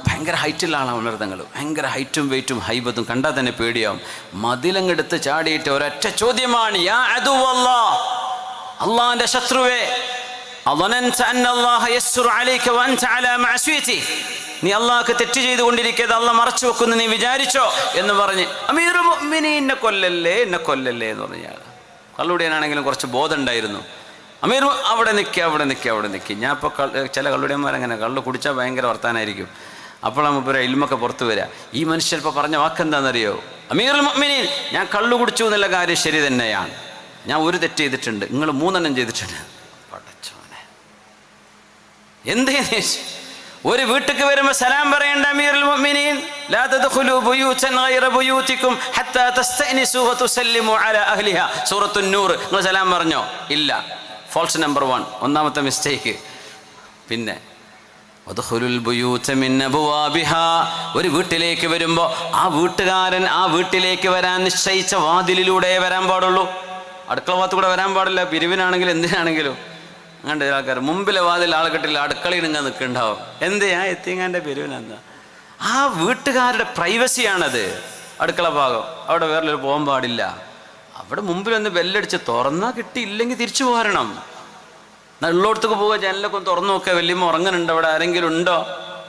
ഭയങ്കര ഹൈറ്റുള്ള ആളാണ് ഉമർ തങ്ങൾ. ഭയങ്കര ഹൈറ്റും വെയിറ്റും ഹൈബത്തും, കണ്ടാൽ തന്നെ പേടിയാവും. മതിലങ്ങെടുത്ത് ചാടിയിട്ട് ഒരൊറ്റ ചോദ്യമാണ്, യാ അദുവല്ലാഹ്, അള്ളാഹിൻ്റെ ശത്രുവേ, അളനൻത അന്നല്ലാഹ യസ്റു അലൈക വഅൻത അലാ മഅസിയതി, നീ അള്ളാഹ്ക്ക് തെറ്റ് ചെയ്തുകൊണ്ടിരിക്കുന്നത് അള്ളാഹ് മറച്ചു വെക്കുന്നു നീ വിചാരിച്ചോ എന്ന് പറഞ്ഞ് അമീറുൽ മുഅ്മിനീൻ എന്നെ കൊല്ലല്ലേ എന്ന് പറഞ്ഞാൽ, കള്ളുടിയനാണെങ്കിലും കുറച്ച് ബോധം ഉണ്ടായിരുന്നു. അമീർ അവിടെ നിൽക്കുക. ഞാൻ ഇപ്പോൾ ചില കള്ളുടിയന്മാരങ്ങനെ കള്ളു കുടിച്ചാൽ ഭയങ്കര വർത്താനായിരിക്കും. അപ്പോഴാണ് മുമ്പ് ഇൽമൊക്കെ പുറത്തു വരിക. ഈ മനുഷ്യൻ ഇപ്പോൾ പറഞ്ഞ വാക്കെന്താണെന്നറിയോ? അമീറുൽ മുഅ്മിനീൻ, ഞാൻ കള്ളു കുടിച്ചു എന്നുള്ള കാര്യം ശരി തന്നെയാണ്, ഞാൻ ഒരു തെറ്റ് ചെയ്തിട്ടുണ്ട്, നിങ്ങൾ 3 ചെയ്തിട്ടുണ്ട്. പടച്ചോനെ, എന്തേ ഒരു വീട്ടിലേക്ക് വരുമ്പോൾ സലാം പറയേണ്ട അമീറുൽ മുഅ്മിനീൻ, ലാ തദ്ഖുലൂ ബുയൂതൻ ഗൈറ ബുയൂതികും ഹത്താ തസ്തഅനിസു വതുസല്ലിമു അലാ അഹ്ലിഹാ, സൂറത്തുൻ നൂർ. നിങ്ങൾ സലാം പറഞ്ഞോ? ഇല്ല. ഫോൾസ് നമ്പർ 1, ഒന്നാമത്തെ മിസ്റ്റേക്ക്. പിന്നെ വദ്ഖുലുൽ ബുയൂത മിൻ അബ്വാബിഹാ, ഒരു വീട്ടിലേക്ക് വരുമ്പോൾ ആ വീട്ടുകാരൻ ആ വീട്ടിലേക്ക് വരാൻ നിശ്ചയിച്ച വാതിലിലൂടെ വരാൻ പാടുള്ളൂ. അടുക്കള ഭാഗത്ത് കൂടെ വരാൻ പാടില്ല. പിരിവിനാണെങ്കിലും എന്തിനാണെങ്കിലും. അങ്ങോട്ട് ആൾക്കാർ മുമ്പിലെ വാതിൽ ആൾ കെട്ടില്ല, അടുക്കളയിൽ ഇങ്ങനെ നിൽക്കുന്നുണ്ടാവും. എന്തെയാ എത്തിങ്ങാൻ്റെ പിരിവിനെന്താ? ആ വീട്ടുകാരുടെ പ്രൈവസിയാണത്. അടുക്കള ഭാഗം അവിടെ വേറെ പോകാൻ പാടില്ല. അവിടെ മുമ്പിലൊന്ന് ബെല്ലടിച്ച് തുറന്നാൽ കിട്ടിയില്ലെങ്കിൽ തിരിച്ചു പോരണം. ഉള്ളോടത്തേക്ക് പോവുക, ജനലൊക്കെ ഒന്ന് തുറന്നു നോക്കുക, വലിയമ്മ ഉറങ്ങുന്നുണ്ടോ, അവിടെ ആരെങ്കിലും ഉണ്ടോ,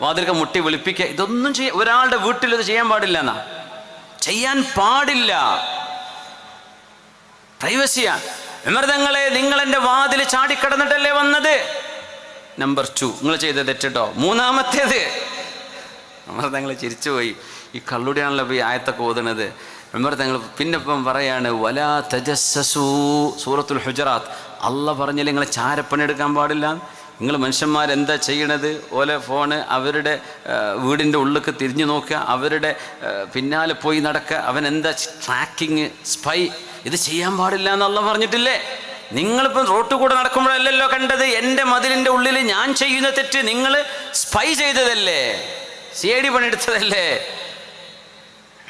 വാതിലൊക്കെ മുട്ടി വിളിപ്പിക്കുക. ഇതൊന്നും ഒരാളുടെ വീട്ടിൽ ഇത് ചെയ്യാൻ പാടില്ല എന്നാ. ചെയ്യാൻ പാടില്ല. പ്രൈവസിയാണ്. ഉമർ തങ്ങളെ, നിങ്ങൾ എൻ്റെ വാതിൽ ചാടിക്കടന്നിട്ടല്ലേ വന്നത്. നമ്പർ 2, നിങ്ങൾ ചെയ്ത തെറ്റിട്ടോ. മൂന്നാമത്തേത്, ഉമർ തങ്ങൾ ചിരിച്ചുപോയി. ഈ കള്ളുടിയാണല്ലോ ഈ ആയത്തൊക്കെ ഓതുന്നത്. ഉമർ തങ്ങൾ പിന്നെ ഇപ്പം പറയാണ്, വലാ തജസ്സസൂ, സൂറത്തുൽ ഹുജറാത്ത്. അള്ളാഹ് പറഞ്ഞില്ല നിങ്ങൾ ചാരപ്പണി എടുക്കാൻ പാടില്ല. നിങ്ങൾ മനുഷ്യന്മാരെന്താ ചെയ്യണത്, ഓലെ ഫോണ് അവരുടെ വീടിൻ്റെ ഉള്ളിലേക്ക് തിരിഞ്ഞു നോക്കുക, അവരുടെ പിന്നാലെ പോയി നടക്കുക, അവൻ എന്താ ട്രാക്കിങ്, സ്പൈ, ഇത് ചെയ്യാൻ പാടില്ല എന്ന് അള്ളാഹ് പറഞ്ഞിട്ടില്ലേ? നിങ്ങളിപ്പം റോട്ടിൽ കൂടെ നടക്കുമ്പോഴല്ലല്ലോ കണ്ടത് എൻ്റെ മതിലിൻ്റെ ഉള്ളിൽ ഞാൻ ചെയ്യുന്ന തെറ്റ് നിങ്ങൾ സ്പൈ ചെയ്തതല്ലേ, CID പണിയെടുത്തതല്ലേ.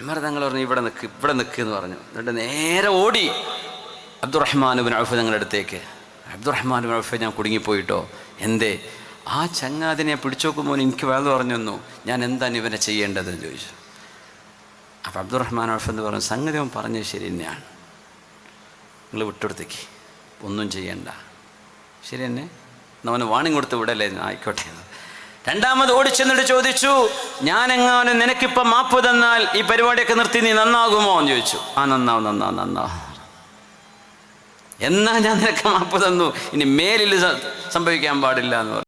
ഉമർ തങ്ങൾ പറഞ്ഞു ഇവിടെ നിൽക്ക് എന്ന് പറഞ്ഞു. എന്നിട്ട് നേരെ ഓടി അബ്ദുറഹ്മാൻ ഇബ്നു ഔഫ് തങ്ങളുടെ അടുത്തേക്ക്. അബ്ദുറഹ്മാൻ ഇബ്നു ഔഫ്, ഞാൻ കുടുങ്ങിപ്പോയിട്ടോ. എന്തേ? ആ ചങ്ങാതിനെ പിടിച്ചു നോക്കുമ്പോൾ എനിക്ക് വേദ പറഞ്ഞു തന്നു, ഞാൻ എന്താണ് ഇവനെ ചെയ്യേണ്ടതെന്ന് ചോദിച്ചു. അപ്പോൾ അബ്ദുറഹ്മാൻ ഔഫ് എന്ന് പറഞ്ഞു, സംഗതി അവൻ പറഞ്ഞത് ശരി തന്നെയാണ്, നിങ്ങൾ വിട്ടെടുത്തേക്ക്, ഒന്നും ചെയ്യണ്ട. ശരി തന്നെ, അവന് വാണിംഗ് കൊടുത്ത് വിടല്ലേ, ആയിക്കോട്ടെ. രണ്ടാമത് ഓടിച്ചെന്നിട്ട് ചോദിച്ചു, ഞാനെങ്ങാനും നിനക്കിപ്പം മാപ്പ് തന്നാൽ ഈ പരിപാടിയൊക്കെ നിർത്തി നീ നന്നാകുമോ എന്ന് ചോദിച്ചു. ആ നന്നാവും. എന്നാ ഞാൻ നിനക്ക് മാപ്പ് തന്നു, ഇനി മേലിൽ സംഭവിക്കാൻ പാടില്ല എന്ന് പറഞ്ഞു.